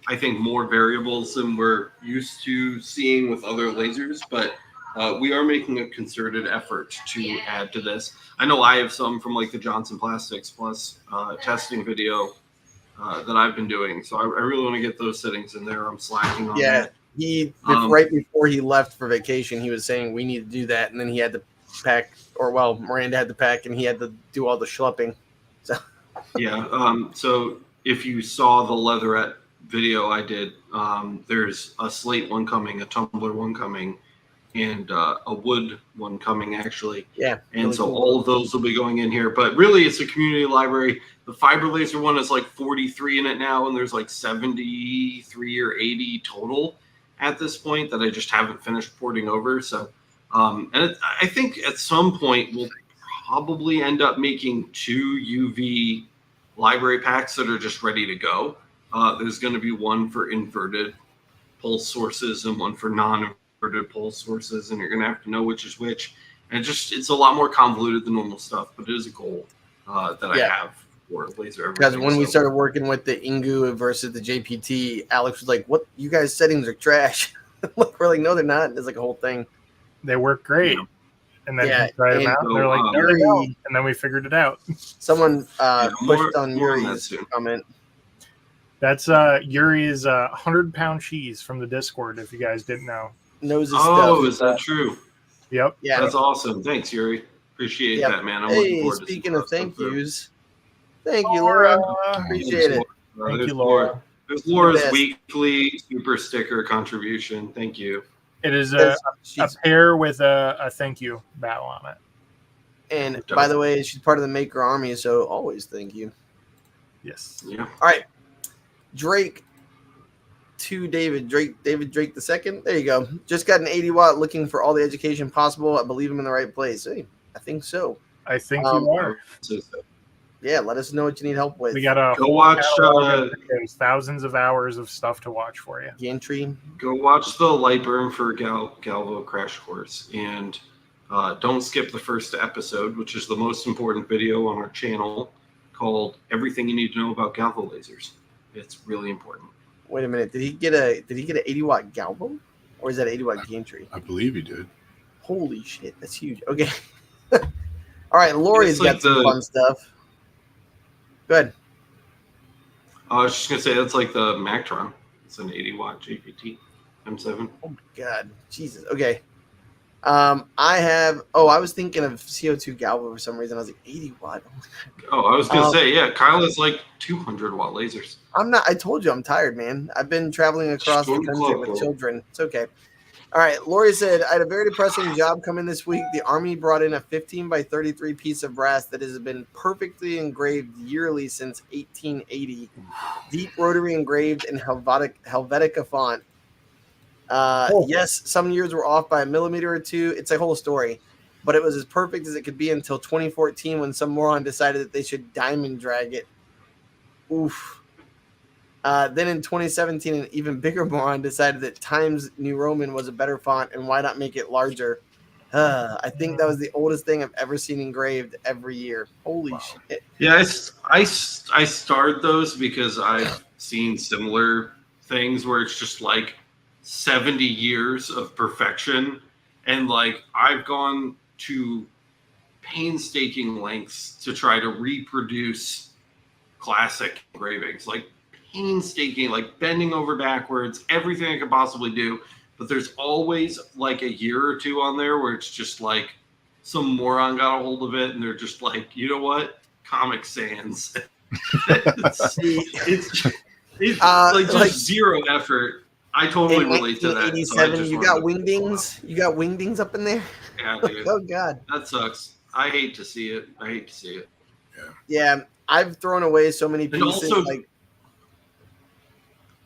I think, more variables than we're used to seeing with other lasers. But we are making a concerted effort to add to this. I know I have some from like the Johnson Plastics Plus testing video that I've been doing. So I really want to get those settings in there. I'm slacking on that. He right before he left for vacation, he was saying we need to do that, and then he had to pack, or well, Miranda had to pack, and he had to do all the schlepping. So so if you saw the leatherette video I did, there's a slate one coming, a tumbler one coming, and a wood one coming actually. Yeah. And really so cool. all of those will be going in here. But really, it's a community library. The fiber laser one is like 43 in it now, and there's like 73 or 80 total at this point that I just haven't finished porting over. So, I think at some point we'll probably end up making 2 UV library packs that are just ready to go. There's going to be one for inverted pulse sources and one for non-inverted pulse sources, and you're going to have to know which is which. And it's a lot more convoluted than normal stuff, but it is a goal that I have for laser. Because when we started working with the Ingu versus the JPT, Alex was like, "What? You guys' settings are trash." We're like, "No, they're not." It's like a whole thing. They work great. Yeah. And then we tried them out, and they're like, "No, they don't." And then we figured it out. Someone pushed on Yuri's comment. That's Yuri's 100-pound cheese from the Discord, if you guys didn't know. Knows his stuff. Is that true? Yep. Yeah. That's awesome. Thanks, Yuri. Appreciate that, man. I'm looking forward to speaking of thank yous, thank you, Laura. Appreciate it. Thank you, Laura. There's Laura's weekly super sticker contribution. Thank you. It is a pair with a thank you battle on it. And by the way, she's part of the Maker Army, so always thank you. Yes. Yeah. All right. Drake to David Drake the second. There you go. Just got an 80-watt, looking for all the education possible. I believe I'm in the right place. Hey, I think so. I think you are. Yeah, let us know what you need help with. We got a go watch thousands of hours of stuff to watch for you. Gantry. Go watch the Lightburn for Galvo crash course, and don't skip the first episode, which is the most important video on our channel, called "Everything You Need to Know About Galvo Lasers." It's really important. Wait a minute. Did he get an 80-watt Galvo, or is that 80-watt gantry? I believe he did. Holy shit, that's huge. Okay. All right, Lori's got some fun stuff. Go ahead. I was just gonna say that's like the Mactron. It's an 80-watt JPT M7. Oh my god, Jesus. Okay. I have. Oh, I was thinking of CO2 Galvo for some reason. I was like 80 watt. Oh, I was gonna say, yeah, Kyle is like 200 watt lasers. I'm not. I told you I'm tired, man. I've been traveling across the country with children. It's okay. All right. Lori said, I had a very depressing job come in this week. The Army brought in a 15 by 33 piece of brass that has been perfectly engraved yearly since 1880. Deep rotary engraved in Helvetica font. Yes, some years were off by a millimeter or two. It's a whole story. But it was as perfect as it could be until 2014 when some moron decided that they should diamond drag it. Oof. Then in 2017, an even bigger moron decided that Times New Roman was a better font, and why not make it larger? I think that was the oldest thing I've ever seen engraved every year. Holy shit! Yeah, I starred those because I've seen similar things where it's just like 70 years of perfection, and like I've gone to painstaking lengths to try to reproduce classic engravings, like painstaking, like bending over backwards, everything I could possibly do. But there's always like a year or two on there where it's just like some moron got a hold of it and they're just like, you know what? Comic Sans. it's like zero effort. I totally relate to that. So you got wingdings? You got wingdings up in there? Yeah, dude. Oh, God. That sucks. I hate to see it. Yeah, I've thrown away so many pieces. And also,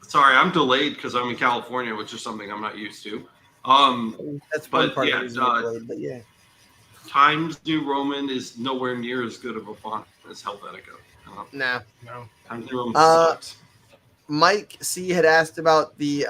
sorry, I'm delayed because I'm in California, which is something I'm not used to. That's one part of the reason I'm delayed, but yeah. Times New Roman is nowhere near as good of a font as Helvetica. No. Times New Roman sucks. Mike C had asked about the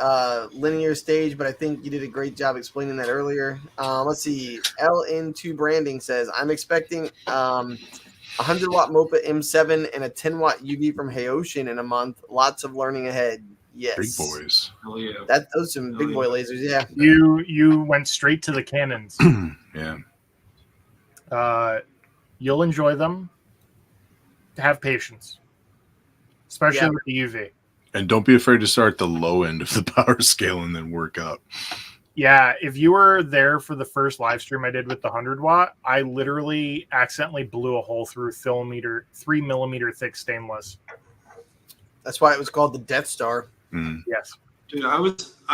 linear stage, but I think you did a great job explaining that earlier. Let's see. LN2 Branding says, I'm expecting 100 watt MOPA M7 and a 10 watt UV from Haoshin in a month. Lots of learning ahead. Yes. Big boys. Hell yeah. Those are some big boy lasers, yeah. You went straight to the cannons. Yeah. You'll enjoy them. Have patience. Especially with the UV. And don't be afraid to start the low end of the power scale and then work up. Yeah, if you were there for the first live stream I did with the 100 watt, I literally accidentally blew a hole through 3 millimeter thick stainless. That's why it was called the Death Star. Yes. Dude, I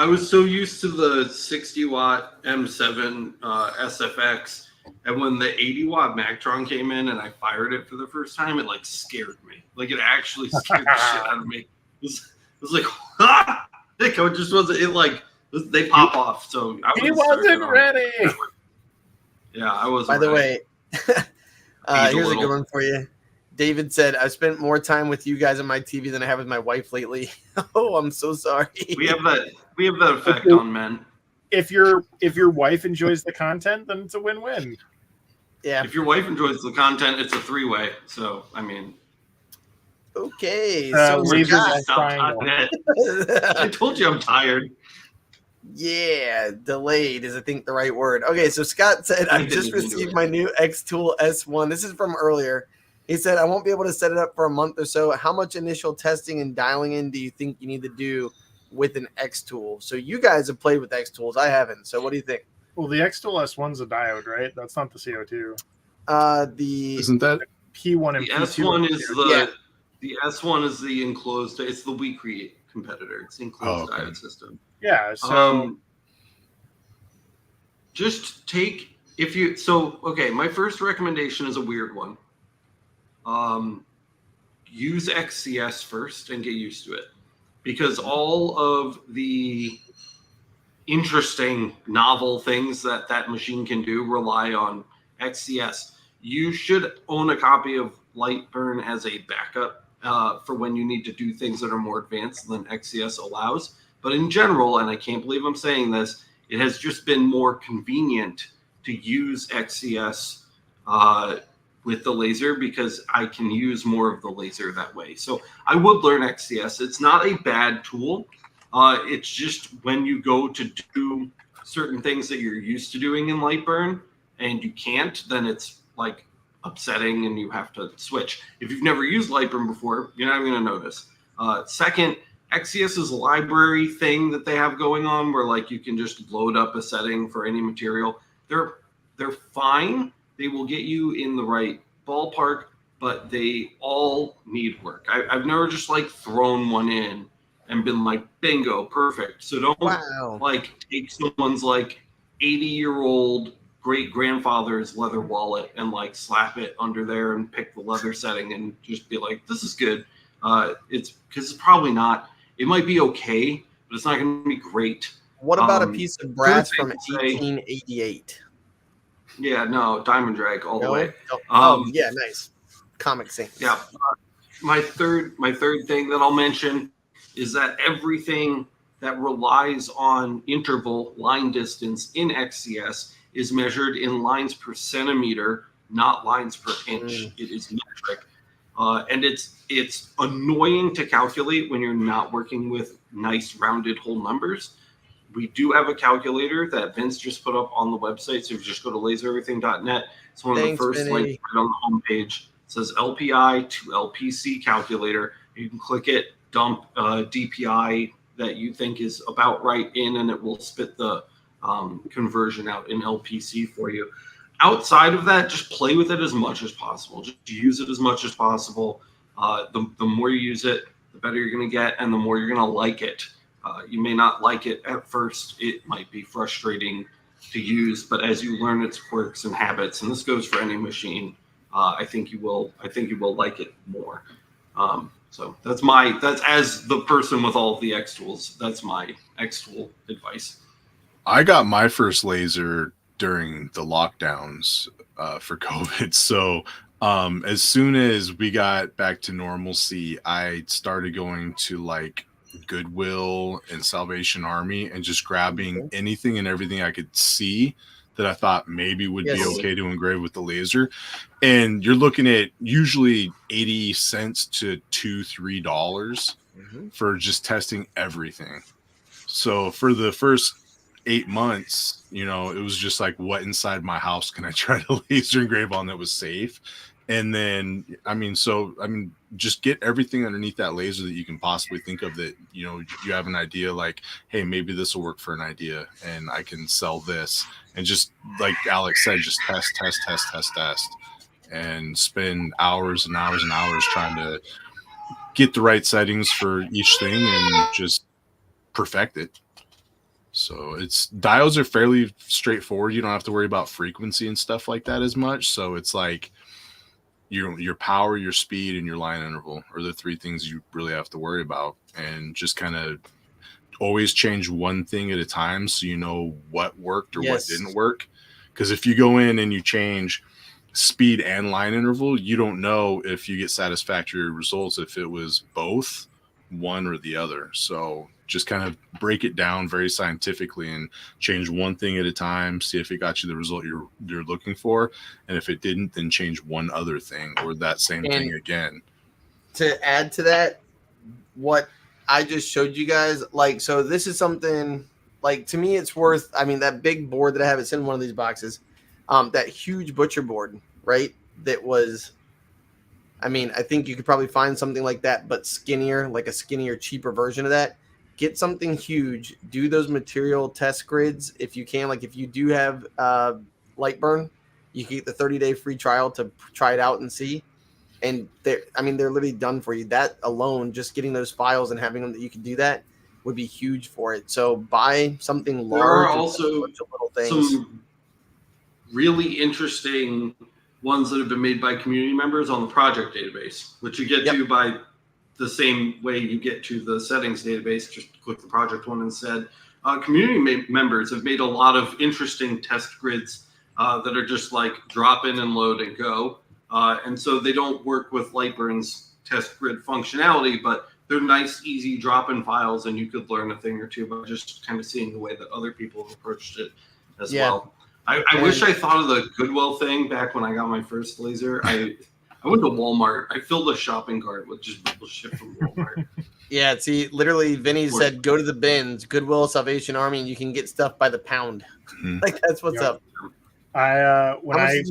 was so used to the 60 watt M7 SFX, and when the 80 watt Magtron came in and I fired it for the first time, it like scared me. Like it actually scared the shit out of me. It was like, ah! It just wasn't. It like they pop off. So he wasn't ready. Yeah, I wasn't. By the ready. way, here's a good one for you. David said, I've spent more time with you guys on my TV than I have with my wife lately. Oh, I'm so sorry. We have that effect on men. If your wife enjoys the content, then it's a win-win. Yeah. If your wife enjoys the content, it's a three-way. So I mean, okay. So I told you I'm tired. Yeah, delayed is I think the right word. Okay, so Scott said, I've just received my new X-Tool S1. This is from earlier. He said, I won't be able to set it up for a month or so. How much initial testing and dialing in do you think you need to do with an X-Tool? So you guys have played with X-Tools. I haven't. So what do you think? Well, the X-Tool S1's a diode, right? That's not the CO2. Isn't that P1 and the P2? S1 is the S1 is the enclosed. It's the We Create competitor. It's the enclosed diode system. Yeah. So just take my first recommendation is a weird one. Use XCS first and get used to it, because all of the interesting novel things that machine can do rely on XCS. You should own a copy of Lightburn as a backup for when you need to do things that are more advanced than XCS allows. But in general, and I can't believe I'm saying this, it has just been more convenient to use XCS with the laser, because I can use more of the laser that way. So I would learn XCS. It's not a bad tool. It's just when you go to do certain things that you're used to doing in Lightburn and you can't, then it's like upsetting and you have to switch. If you've never used Lightburn before, you're not going to notice. Second, XCS is a library thing that they have going on where like you can just load up a setting for any material. they're fine. They will get you in the right ballpark, but they all need work. I've never just like thrown one in and been like, bingo, perfect. So don't like take someone's like 80-year-old great grandfather's leather wallet and like slap it under there and pick the leather setting and just be like, this is good. It's because it's probably not. It might be okay, but it's not going to be great. What about a piece of brass from 1888? Yeah, no, Diamond Drag all the way. Yeah, nice. Comic Sans. Yeah. My third thing that I'll mention is that everything that relies on interval line distance in XCS is measured in lines per centimeter, not lines per inch. It is metric. And it's annoying to calculate when you're not working with nice rounded whole numbers. We do have a calculator that Vince just put up on the website. So if you just go to lasereverything.net, it's one of the first links right on the homepage. It says LPI to LPC calculator. You can click it, dump DPI that you think is about right in, and it will spit the conversion out in LPC for you. Outside of that, just play with it as much as possible. Just use it as much as possible. The more you use it, the better you're going to get, and the more you're going to like it. You may not like it at first. It might be frustrating to use, but as you learn its quirks and habits, and this goes for any machine, I think you will like it more. So that's as the person with all of the X tools, that's my X tool advice. I got my first laser during the lockdowns for COVID. So as soon as we got back to normalcy, I started going to like Goodwill and Salvation Army and just grabbing anything and everything I could see that I thought maybe would be okay to engrave with the laser. And you're looking at usually 80 cents to $2-3 for just testing everything. So for the first 8 months, you know, it was just like, what inside my house can I try to laser engrave on that was safe? And then, just get everything underneath that laser that you can possibly think of that, you know, you have an idea like, hey, maybe this will work for an idea and I can sell this. And just like Alex said, just test, and spend hours and hours and hours trying to get the right settings for each thing and just perfect it. So diodes are fairly straightforward. You don't have to worry about frequency and stuff like that as much. So it's like your power, your speed, and your line interval are the three things you really have to worry about. And just kind of always change one thing at a time so you know what worked or what didn't work. Because if you go in and you change speed and line interval, you don't know if you get satisfactory results if it was both, one or the other. So just kind of break it down very scientifically and change one thing at a time, see if it got you the result you're looking for. And if it didn't, then change one other thing or that same thing again. To add to that, what I just showed you guys, like, so this is something like, to me, it's worth, I mean, that big board that I have, it's in one of these boxes, that huge butcher board, right? That was, I mean, I think you could probably find something like that, but skinnier, like a skinnier, cheaper version of that. Get something huge, do those material test grids if you can. Like if you do have light burn, you can get the 30-day free trial to try it out and see. And they're literally done for you. That alone, just getting those files and having them that you can do that would be huge for it. So buy something large. There are also some really interesting ones that have been made by community members on the project database, which you get to by the same way you get to the settings database. Just click the project one instead. Community members have made a lot of interesting test grids that are just like drop in and load and go. And so they don't work with Lightburn's test grid functionality, but they're nice, easy drop-in files, and you could learn a thing or two by just kind of seeing the way that other people have approached it as well. I wish I thought of the Goodwill thing back when I got my first laser. I went to Walmart. I filled a shopping cart with just shit from Walmart. Yeah, see, literally, Vinny said, go to the bins, Goodwill, Salvation Army, and you can get stuff by the pound. Like, that's what's up. Go ahead.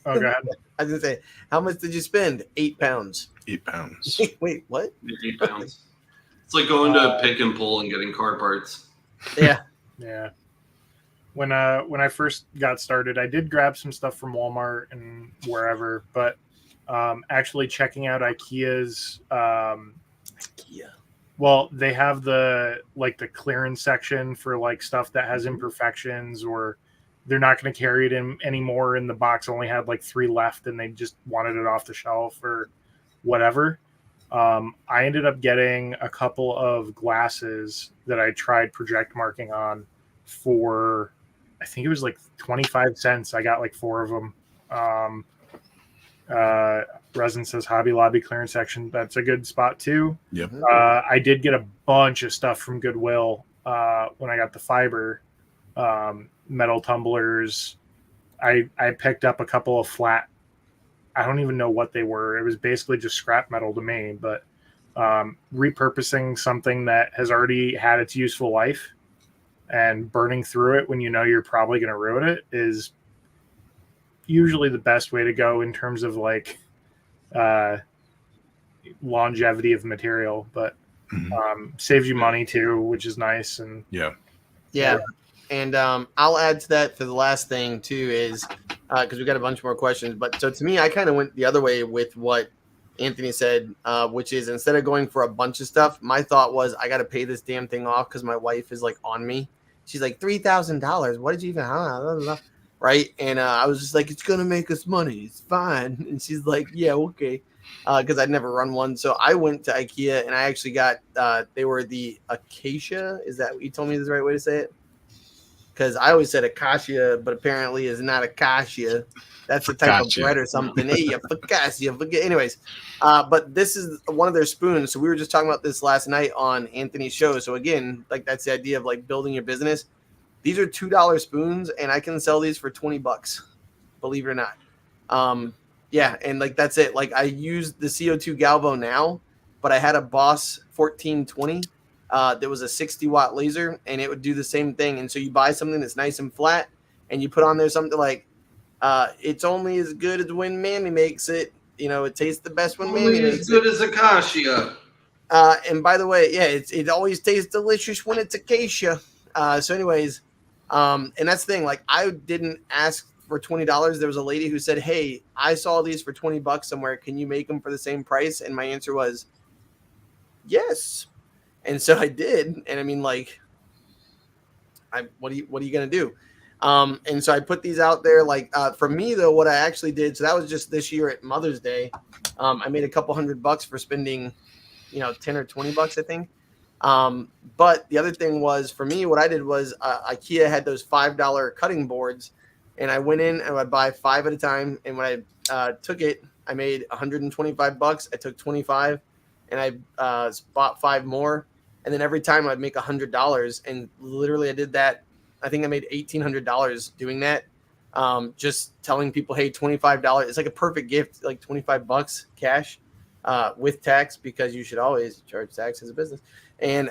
I was going to say, how much did you spend? 8 pounds. 8 pounds. Wait, what? 8 pounds. It's like going to pick and pull and getting car parts. Yeah. Yeah. when I first got started, I did grab some stuff from Walmart and wherever, but actually checking out IKEA's IKEA. well, they have the clearance section for like stuff that has imperfections, or they're not going to carry it in anymore, and the box only had like 3 left and they just wanted it off the shelf or whatever. I ended up getting a couple of glasses that I tried project marking on for, I think it was like 25 cents. I got like 4 of them. Resin says Hobby Lobby clearance section. That's a good spot too. Yep. I did get a bunch of stuff from Goodwill when I got the fiber metal tumblers. I picked up a couple of flat. I don't even know what they were. It was basically just scrap metal to me, but repurposing something that has already had its useful life and burning through it when you know you're probably going to ruin it is usually the best way to go in terms of like longevity of material, but saves you money too, which is nice. And yeah. And I'll add to that for the last thing too is because we got a bunch more questions. But so to me, I kind of went the other way with what Anthony said, which is instead of going for a bunch of stuff, my thought was I got to pay this damn thing off because my wife is like on me. She's like $3,000. What did you even? Right? And I was just like, it's gonna make us money. It's fine. And she's like, yeah, okay. Because I'd never run one. So I went to IKEA and I actually got they were the Acacia. Is that what you told me is the right way to say it? Because I always said Acacia, but apparently is not Acacia. That's a type of bread or something. Hey, Acacia. Anyways, but this is one of their spoons. So we were just talking about this last night on Anthony's show. So again, like that's the idea of like building your business. These are $2 spoons, and I can sell these for $20. Believe it or not. Yeah, and like that's it. Like I use the CO2 Galvo now, but I had a Boss 1420. There was a 60-watt laser, and it would do the same thing. And so you buy something that's nice and flat, and you put on there something like, it's only as good as when Mammy makes it. You know, it tastes the best when Mammy makes it. Only as good as Acacia. And by the way, yeah, it always tastes delicious when it's Acacia. So anyways, and that's the thing. Like I didn't ask for $20. There was a lady who said, hey, I saw these for $20 somewhere. Can you make them for the same price? And my answer was yes. And so I did. And I mean, like, what are you going to do? And so I put these out there. Like, for me though, what I actually did, so that was just this year at Mother's Day. I made a couple $100 for spending, 10 or $20, I think. But the other thing was for me, what I did was, IKEA had those $5 cutting boards, and I went in and I'd buy 5 at a time. And when I took it, I made $125. I took 25 and I bought 5 more. And then every time I'd make $100. And literally I did that. I think I made $1,800 doing that. Just telling people, hey, $25. It's like a perfect gift, like $25 cash with tax, because you should always charge tax as a business. And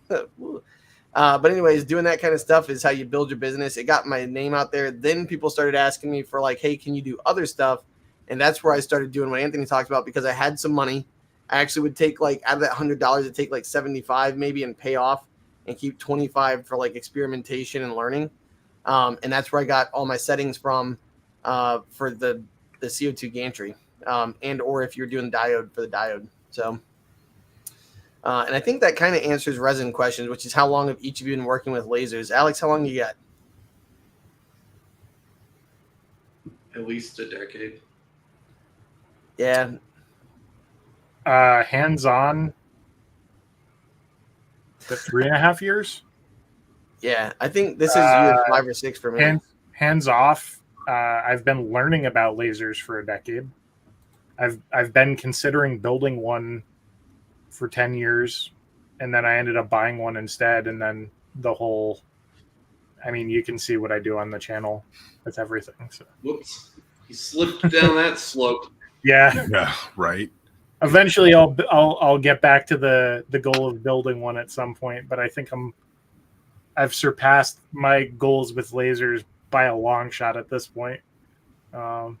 but anyways, doing that kind of stuff is how you build your business. It got my name out there. Then people started asking me for like, hey, can you do other stuff? And that's where I started doing what Anthony talked about, because I had some money. I actually would take like out of that $100, I'd take like 75 maybe and pay off, and keep 25 for like experimentation and learning. And that's where I got all my settings from for the CO2 gantry, and or if you're doing diode for the diode. So. And I think that kind of answers resin questions, which is how long have each of you been working with lasers? Alex, how long you got? At least a decade. Yeah. Hands-on, 3.5 years. Yeah, I think this is year 5 or 6 for me. Hands-off, I've been learning about lasers for a decade. I've been considering building one for 10 years, and then I ended up buying one instead. And then you can see what I do on the channel. That's everything. So. Whoops. He slipped down that slope. Yeah. Yeah, right. Eventually I'll get back to the goal of building one at some point, but I think I've surpassed my goals with lasers by a long shot at this point. Right,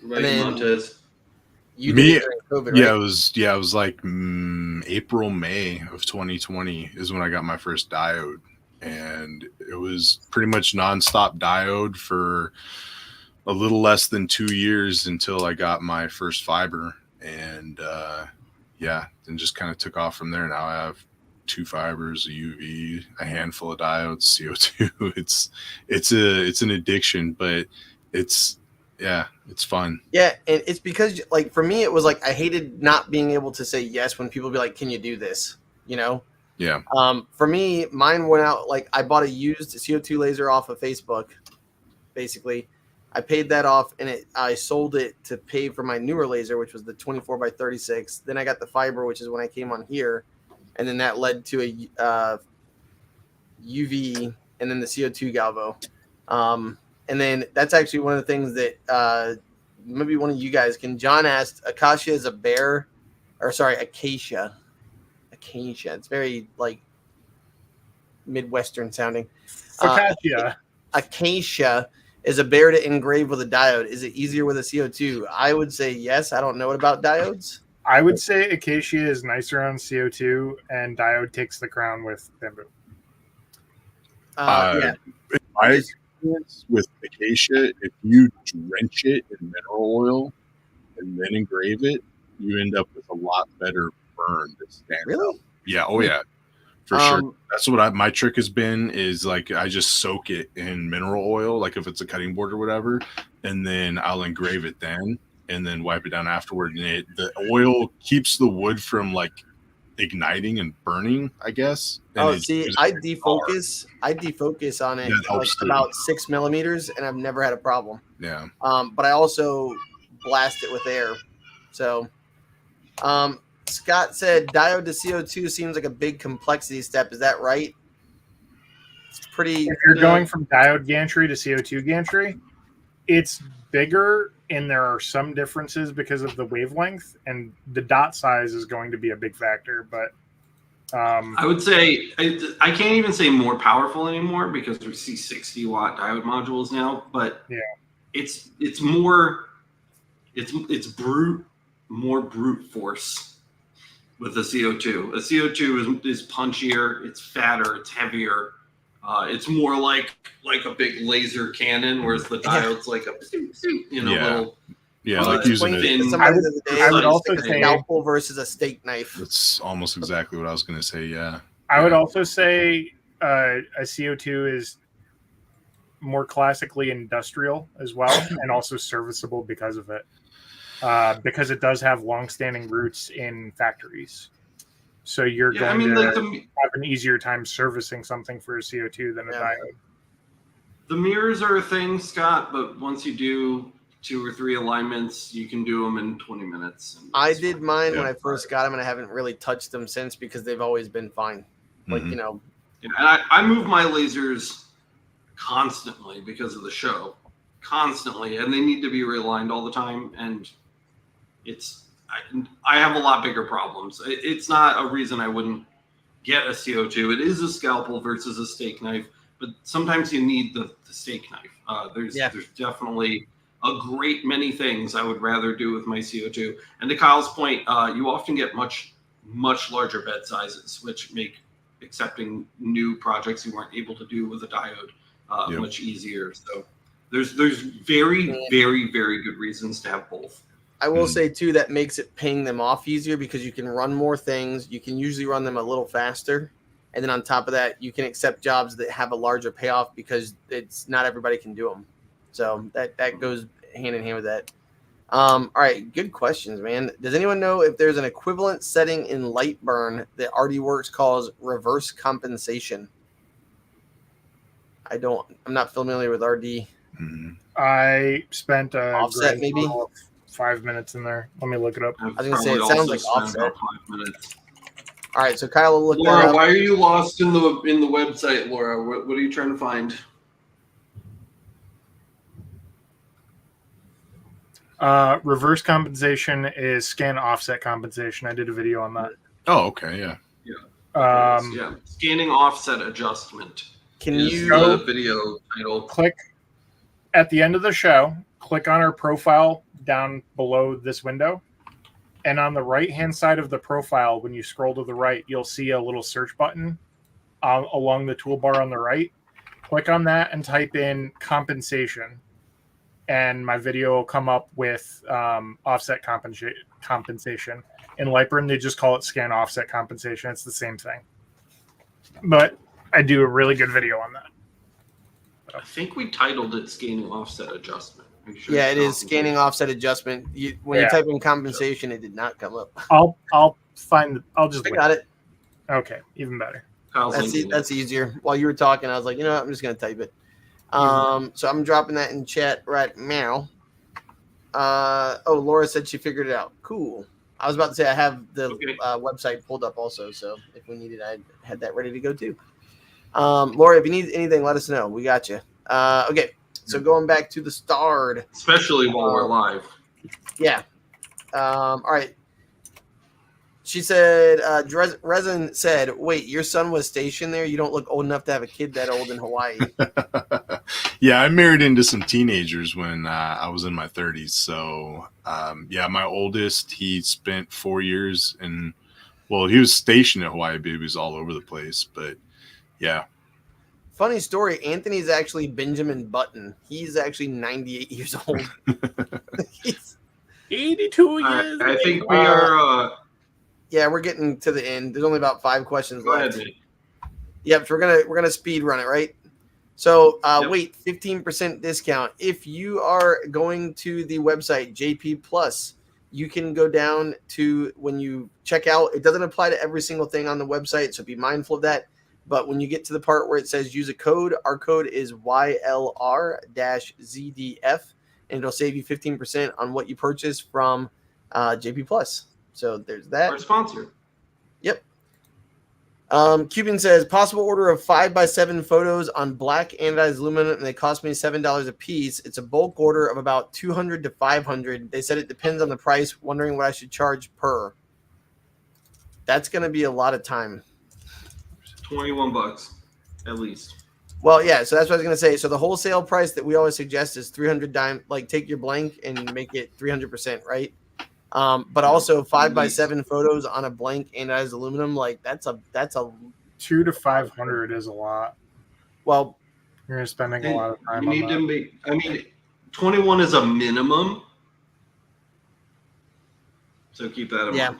Montez. You Me- did it during COVID, right? it was like April, May of 2020 is when I got my first diode, and it was pretty much nonstop diode for a little less than 2 years until I got my first fiber, and then just kind of took off from there. Now I have 2 fibers, a UV, a handful of diodes, CO2. It's an addiction, but it's fun. Yeah, and it's because like for me, it was like I hated not being able to say yes when people be like, "Can you do this?" You know. Yeah. For me, mine went out like I bought a used CO2 laser off of Facebook. Basically, I paid that off, and I sold it to pay for my newer laser, which was the 24 by 36. Then I got the fiber, which is when I came on here, and then that led to a UV, and then the CO2 Galvo. And then that's actually one of the things that maybe one of you guys can. John asked, acacia is a bear, or sorry, acacia. Acacia. It's very like Midwestern sounding. Focaccia. Acacia is a bear to engrave with a diode. Is it easier with a CO2? I would say yes. I don't know about diodes. I would say acacia is nicer on CO2, and diode takes the crown with bamboo. Yeah. My experience with acacia, if you drench it in mineral oil and then engrave it, you end up with a lot better burn that stands Really? out. Yeah. Oh yeah. For sure. That's what my trick has been, is like I just soak it in mineral oil, like if it's a cutting board or whatever, and then I'll engrave it then and then wipe it down afterward. And the oil keeps the wood from like igniting and burning, I guess. And see, I defocus on it like about 6 millimeters, and I've never had a problem. Yeah. But I also blast it with air. So, Scott said diode to CO2 seems like a big complexity step. Is that right? It's pretty. If you're going from diode gantry to CO2 gantry, it's bigger, and there are some differences because of the wavelength, and the dot size is going to be a big factor. But I would say I can't even say more powerful anymore because we see 60-watt diode modules now. But yeah, it's more more brute force with the CO2. A CO2 is punchier, it's fatter, it's heavier. It's more like a big laser cannon, whereas the diode's like a little. Yeah, like using it. I would also say scalpel versus a steak knife. That's almost exactly what I was going to say. Yeah. I would also say a CO2 is more classically industrial as well, and also serviceable because of it. Because it does have long-standing roots in factories. So you're going to have an easier time servicing something for a CO2 than a diode. The mirrors are a thing, Scott, but once you do 2 or 3 alignments, you can do them in 20 minutes. I did mine when I first got them, and I haven't really touched them since because they've always been fine. Like, Yeah, and I move my lasers constantly because of the show. Constantly. And they need to be realigned all the time. And I have a lot bigger problems. It's not a reason I wouldn't get a CO2. It is a scalpel versus a steak knife, but sometimes you need the steak knife. There's definitely a great many things I would rather do with my CO2. And to Kyle's point, you often get much larger bed sizes, which make accepting new projects you weren't able to do with a diode much easier. So there's very, very, very good reasons to have both. I will say too, that makes it paying them off easier because you can run more things. You can usually run them a little faster. And then on top of that, you can accept jobs that have a larger payoff because it's not everybody can do them. So that goes hand in hand with that. All right. Good questions, man. Does anyone know if there's an equivalent setting in Lightburn that RDWorks calls reverse compensation? I'm not familiar with RD. I spent offset maybe 5 minutes in there. Let me look it up. I was going to say, it sounds like offset. 5 minutes. All right, so Kyle will look Laura, that up. why are you lost in the website, Laura? What are you trying to find? Reverse compensation is scan offset compensation. I did a video on that. Oh, okay, yeah. Scanning offset adjustment. Can is you the video title? Click at the end of the show. Click on our profile down below this window. And on the right-hand side of the profile, when you scroll to the right, you'll see a little search button along the toolbar on the right. Click on that and type in compensation. And my video will come up with offset compensation. In Lightroom, they just call it scan offset compensation. It's the same thing. But I do a really good video on that. I think we titled it scanning offset adjustment. Sure yeah, it is scanning offset adjustment. When you type in compensation, it did not come up. I'll just I got it. Okay, even better. That's easier. While you were talking, I was like, you know what? I'm just gonna type it. So I'm dropping that in chat right now. Laura said she figured it out. Cool. I was about to say I have the website pulled up also, so if we needed, I had that ready to go too. Laura, if you need anything, let us know. We got you. Okay, so going back to the start, especially while we're live. Yeah. All right. She said, Resin said, wait, your son was stationed there? You don't look old enough to have a kid that old in Hawaii. Yeah, I married into some teenagers when I was in my 30s. So, yeah, my oldest, he spent 4 years he was stationed at Hawaii Babies all over the place. But, yeah. Funny story, Anthony's actually Benjamin Button. He's actually 98 years old. He's 82 years I think we are... yeah, we're getting to the end. There's only about 5 questions left. Ahead, yep, so we're gonna speed run it, right? So wait, 15% discount. If you are going to the website JP Plus, you can go down to when you check out. It doesn't apply to every single thing on the website, so be mindful of that. But when you get to the part where it says use a code, our code is YLR-ZDF, and it'll save you 15% on what you purchase from JP Plus. So there's that. Our sponsor. Yep. Cuban says possible order of 5x7 photos on black anodized aluminum, and they cost me $7 a piece. It's a bulk order of about $200 to $500. They said it depends on the price. Wondering what I should charge per. That's going to be a lot of time. $21 at least. Well, yeah. So that's what I was going to say. So the wholesale price that we always suggest is $300. Like take your blank and make it 300%, right? But also 5x7 photos on a blank anodized aluminum, like that's a $200 to $500 is a lot. Well, you're spending a lot of time. You need to make. I mean, 21 is a minimum, so keep that in mind.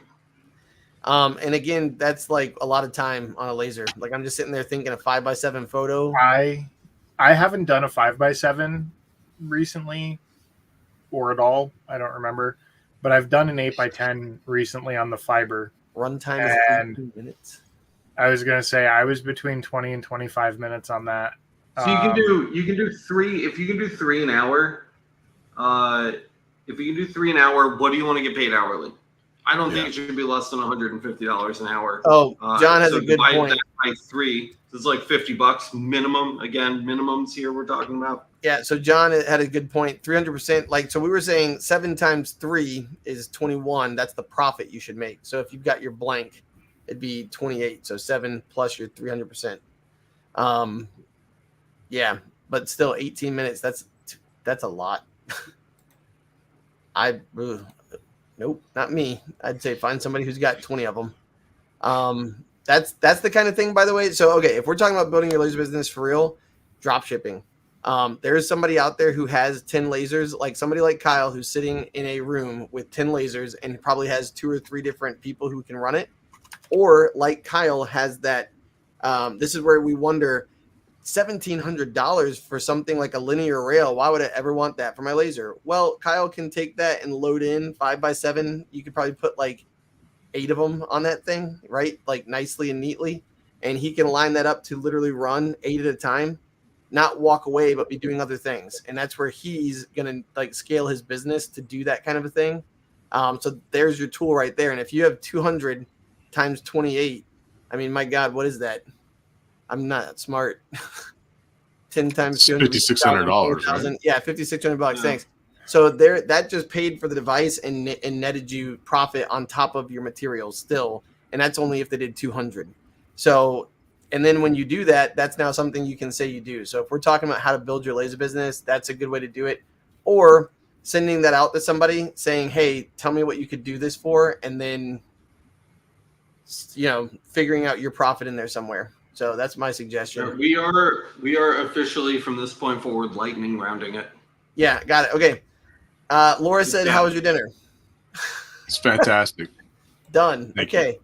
And again, that's like a lot of time on a laser. Like I'm just sitting there thinking a 5x7 photo. I haven't done a 5x7 recently, or at all. I don't remember. But I've done an 8x10 recently on the fiber. Runtime is 18 minutes. I was gonna say I was between 20 and 25 minutes on that. So you can do 3 if you can do 3 an hour. If you can do 3 an hour, what do you want to get paid hourly? I don't think it should be less than $150 an hour. Oh, John has a good point. That by 3, so it's like $50 minimum. Again, minimums here we're talking about. Yeah, so John had a good point. 300%. Like, so we were saying 7 times 3 is 21. That's the profit you should make. So if you've got your blank, it'd be 28. So 7 plus your 300%. Yeah, but still 18 minutes. That's a lot. Nope, not me. I'd say find somebody who's got 20 of them. That's the kind of thing, by the way. So, okay, if we're talking about building your laser business for real, drop shipping. There's somebody out there who has 10 lasers, like somebody like Kyle, who's sitting in a room with 10 lasers and probably has 2 or 3 different people who can run it. Or like Kyle has that. This is where we wonder, $1,700 for something like a linear rail. Why would I ever want that for my laser? Well, Kyle can take that and load in 5x7. You could probably put like 8 of them on that thing, right? Like nicely and neatly. And he can line that up to literally run 8 at a time, not walk away, but be doing other things. And that's where he's going to like scale his business to do that kind of a thing. So there's your tool right there. And if you have 200 times 28, I mean, my God, what is that? I'm not smart. 10 times $5,600, right? Yeah, $5,600. Thanks. So there, that just paid for the device and netted you profit on top of your materials still, and that's only if they did 200. So, and then when you do that, that's now something you can say you do. So if we're talking about how to build your laser business, that's a good way to do it. Or sending that out to somebody saying, hey, tell me what you could do this for, and then, figuring out your profit in there somewhere. So that's my suggestion. We are officially from this point forward lightning rounding it. Yeah, got it. Okay. Laura said, how was your dinner? It's fantastic. Done. Thank okay.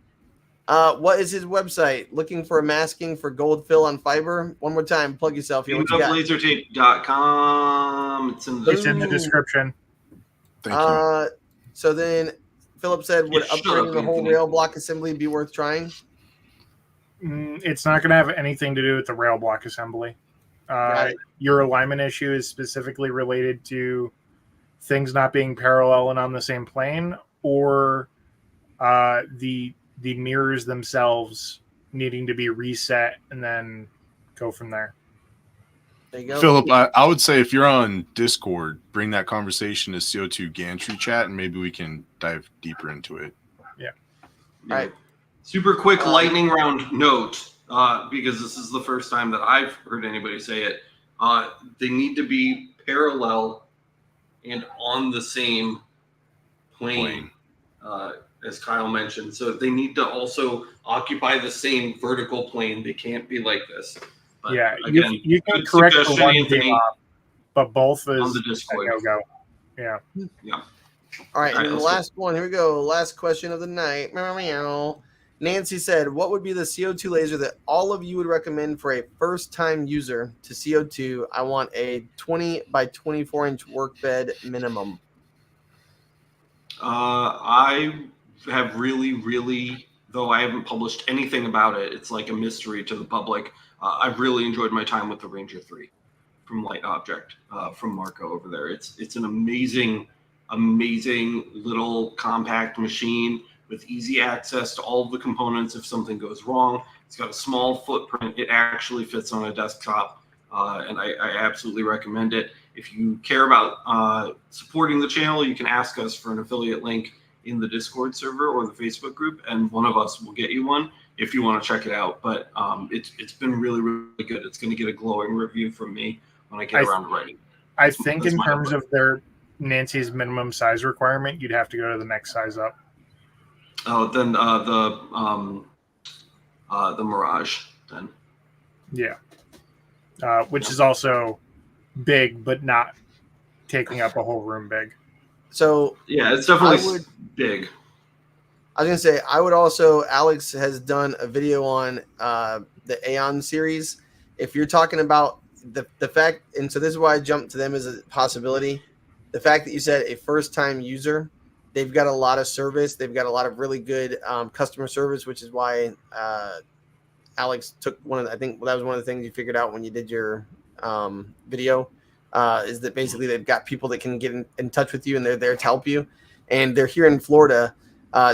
What is his website? Looking for a masking for gold fill on fiber? One more time, plug yourself here. Lasertape.com. It's in the description. Thank you. So then Philip said, would upgrading the whole rail block assembly be worth trying? It's not going to have anything to do with the rail block assembly. Your alignment issue is specifically related to things not being parallel and on the same plane, or the mirrors themselves needing to be reset and then go from there. There you go. Philip, I would say if you're on Discord, bring that conversation to CO2 Gantry chat, and maybe we can dive deeper into it. Yeah. All right. Super quick lightning round note, because this is the first time that I've heard anybody say it. They need to be parallel and on the same plane. As Kyle mentioned. So they need to also occupy the same vertical plane. They can't be like this. But yeah, again, you can correct the one thing off, but both is on the Discord. Go. Yeah. Yeah. All right, and then the last one. Here we go. Last question of the night. Nancy said, what would be the CO2 laser that all of you would recommend for a first-time user to CO2? I want a 20 by 24-inch work bed minimum. I have really, though I haven't published anything about it, it's like a mystery to the public. I've really enjoyed my time with the Ranger 3 from Light Object, from Marco over there. It's an amazing little compact machine with easy access to all of the components if something goes wrong. It's got a small footprint. It actually fits on a desktop, and I absolutely recommend it. If you care about supporting the channel, you can ask us for an affiliate link in the Discord server or the Facebook group, and one of us will get you one if you want to check it out. But it's been really good. It's going to get a glowing review from me when I get around to writing. I think in terms of their Nancy's minimum size requirement, you'd have to go to the next size up. Oh, then the Mirage then. Yeah, which is also big, but not taking up a whole room big. So yeah, it's definitely big. I was gonna say I would also. Alex has done a video on the Aeon series. If you're talking about the fact, and so this is why I jumped to them as a possibility. The fact that you said a first-time user, they've got a lot of service. They've got a lot of really good customer service, which is why Alex took one of the, I think that was one of the things you figured out when you did your video. Is that basically they've got people that can get in touch with you, and they're there to help you, and they're here in Florida,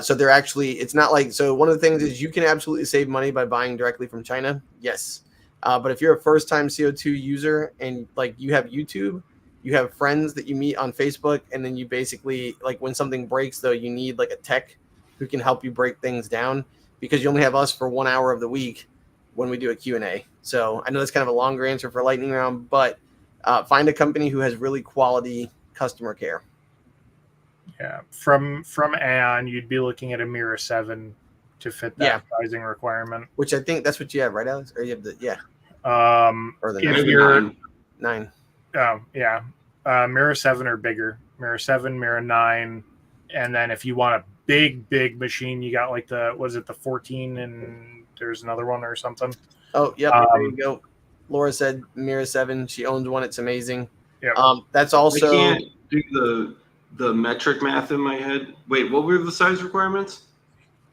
so they're actually, it's not like, so one of the things is you can absolutely save money by buying directly from China, yes, but if you're a first-time CO2 user and like you have YouTube, you have friends that you meet on Facebook, and then you basically, like when something breaks though, you need like a tech who can help you break things down, because you only have us for 1 hour of the week when we do a Q&A. So I know that's kind of a longer answer for lightning round, but find a company who has really quality customer care. Yeah, from Aeon, you'd be looking at a Mirror 7 to fit that sizing requirement. Which I think that's what you have, right, Alex? Or you have the or the if you're 9. Oh yeah, Mirror 7 or bigger. Mirror 7, Mirror 9, and then if you want a big machine, you got like the 14, and there's another one or something. Oh yep, there you go. Laura said Mirror 7. She owns one. It's amazing. Yeah. That's also. I can't do the metric math in my head. Wait, what were the size requirements?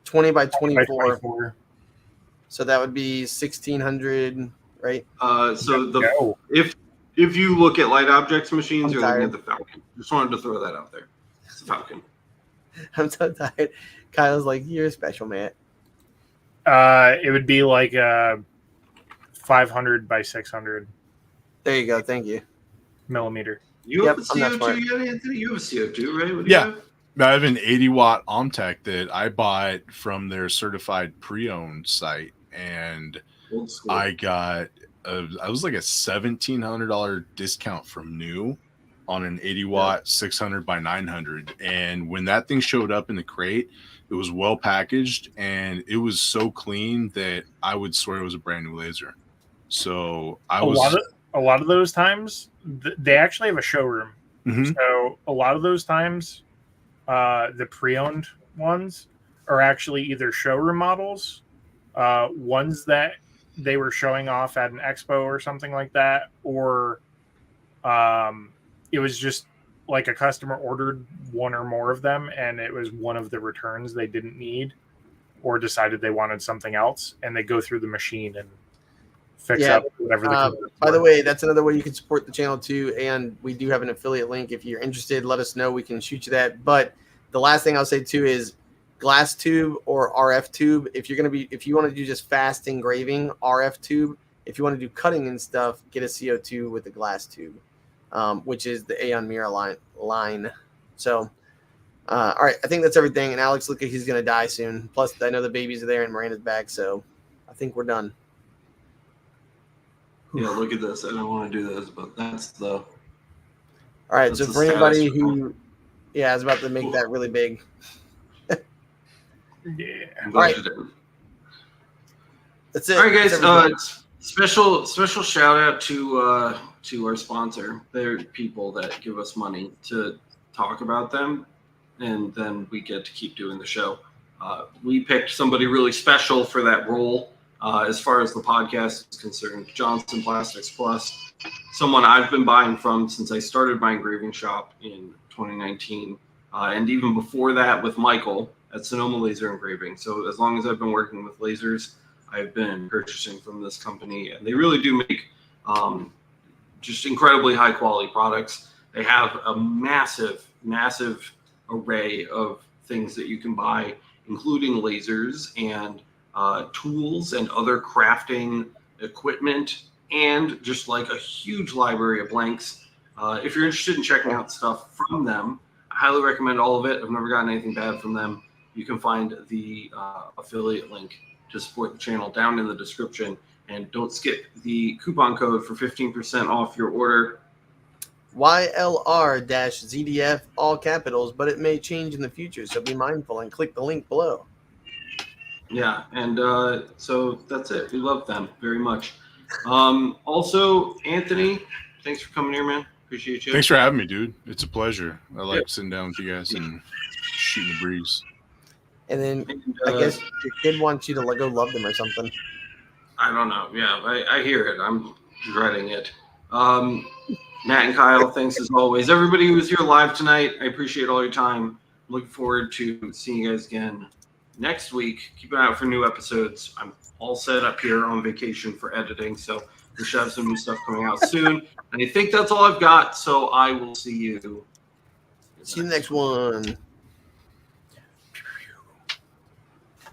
20 by 24. So that would be 1600, right? So if you look at Light Objects machines, you're looking at the Falcon. Just wanted to throw that out there. It's the Falcon. I'm so tired. Kyle's like, you're special, man. It would be like 500 by 600. There you go. Thank you. Millimeter. You have a CO2 yet, Anthony? You have a CO2, right? What do you have? I have an 80-watt Omtech that I bought from their certified pre-owned site, and I got I was like a $1,700 discount from new, on an 80 watt 600 by 900. And when that thing showed up in the crate, it was well packaged and it was so clean that I would swear it was a brand new laser. So a lot of those times they actually have a showroom. Mhm. So a lot of those times the pre-owned ones are actually either showroom models, ones that they were showing off at an expo or something like that, or it was just like a customer ordered one or more of them and it was one of the returns they didn't need or decided they wanted something else, and they go through the machine and fix up whatever by the way, that's another way you can support the channel too, and we do have an affiliate link. If you're interested, let us know, we can shoot you that. But the last thing I'll say too is glass tube or RF tube. If you want to do just fast engraving, RF tube. If you want to do cutting and stuff, get a CO2 with the glass tube, which is the Aeon Mira line. So all right, I think that's everything. And Alex, look like he's gonna die soon. Plus I know the babies are there and Miranda's back, so I think we're done. Yeah, look at this. I don't want to do this, but that's the. All right, that's so the for anybody status who, I was about to make that really big. Yeah. I'm All right. glad you did. That's it. All right, That's guys. Special shout out to our sponsor. They're people that give us money to talk about them, and then we get to keep doing the show. We picked somebody really special for that role. As far as the podcast is concerned, Johnson Plastics Plus, someone I've been buying from since I started my engraving shop in 2019, and even before that with Michael at Sonoma Laser Engraving. So as long as I've been working with lasers, I've been purchasing from this company, and they really do make just incredibly high quality products. They have a massive array of things that you can buy, including lasers and tools and other crafting equipment, and just like a huge library of blanks. If you're interested in checking out stuff from them, I highly recommend all of it. I've never gotten anything bad from them. You can find the affiliate link to support the channel down in the description, and don't skip the coupon code for 15% off your order. YLR-ZDF, all capitals, but it may change in the future, so be mindful and click the link below. Yeah, and so that's it. We love them very much. Also, Anthony, thanks for coming here, man. Appreciate you. Thanks for having me, dude. It's a pleasure. I like sitting down with you guys and shooting the breeze. And then I guess your kid wants you to go love them or something. I don't know. Yeah, I hear it. I'm dreading it. Matt and Kyle, thanks as always. Everybody who was here live tonight, I appreciate all your time. Looking forward to seeing you guys again next week. Keep an eye out for new episodes. I'm all set up here on vacation for editing, so we should have some new stuff coming out soon. And I think that's all I've got, so I will see you. See you next one.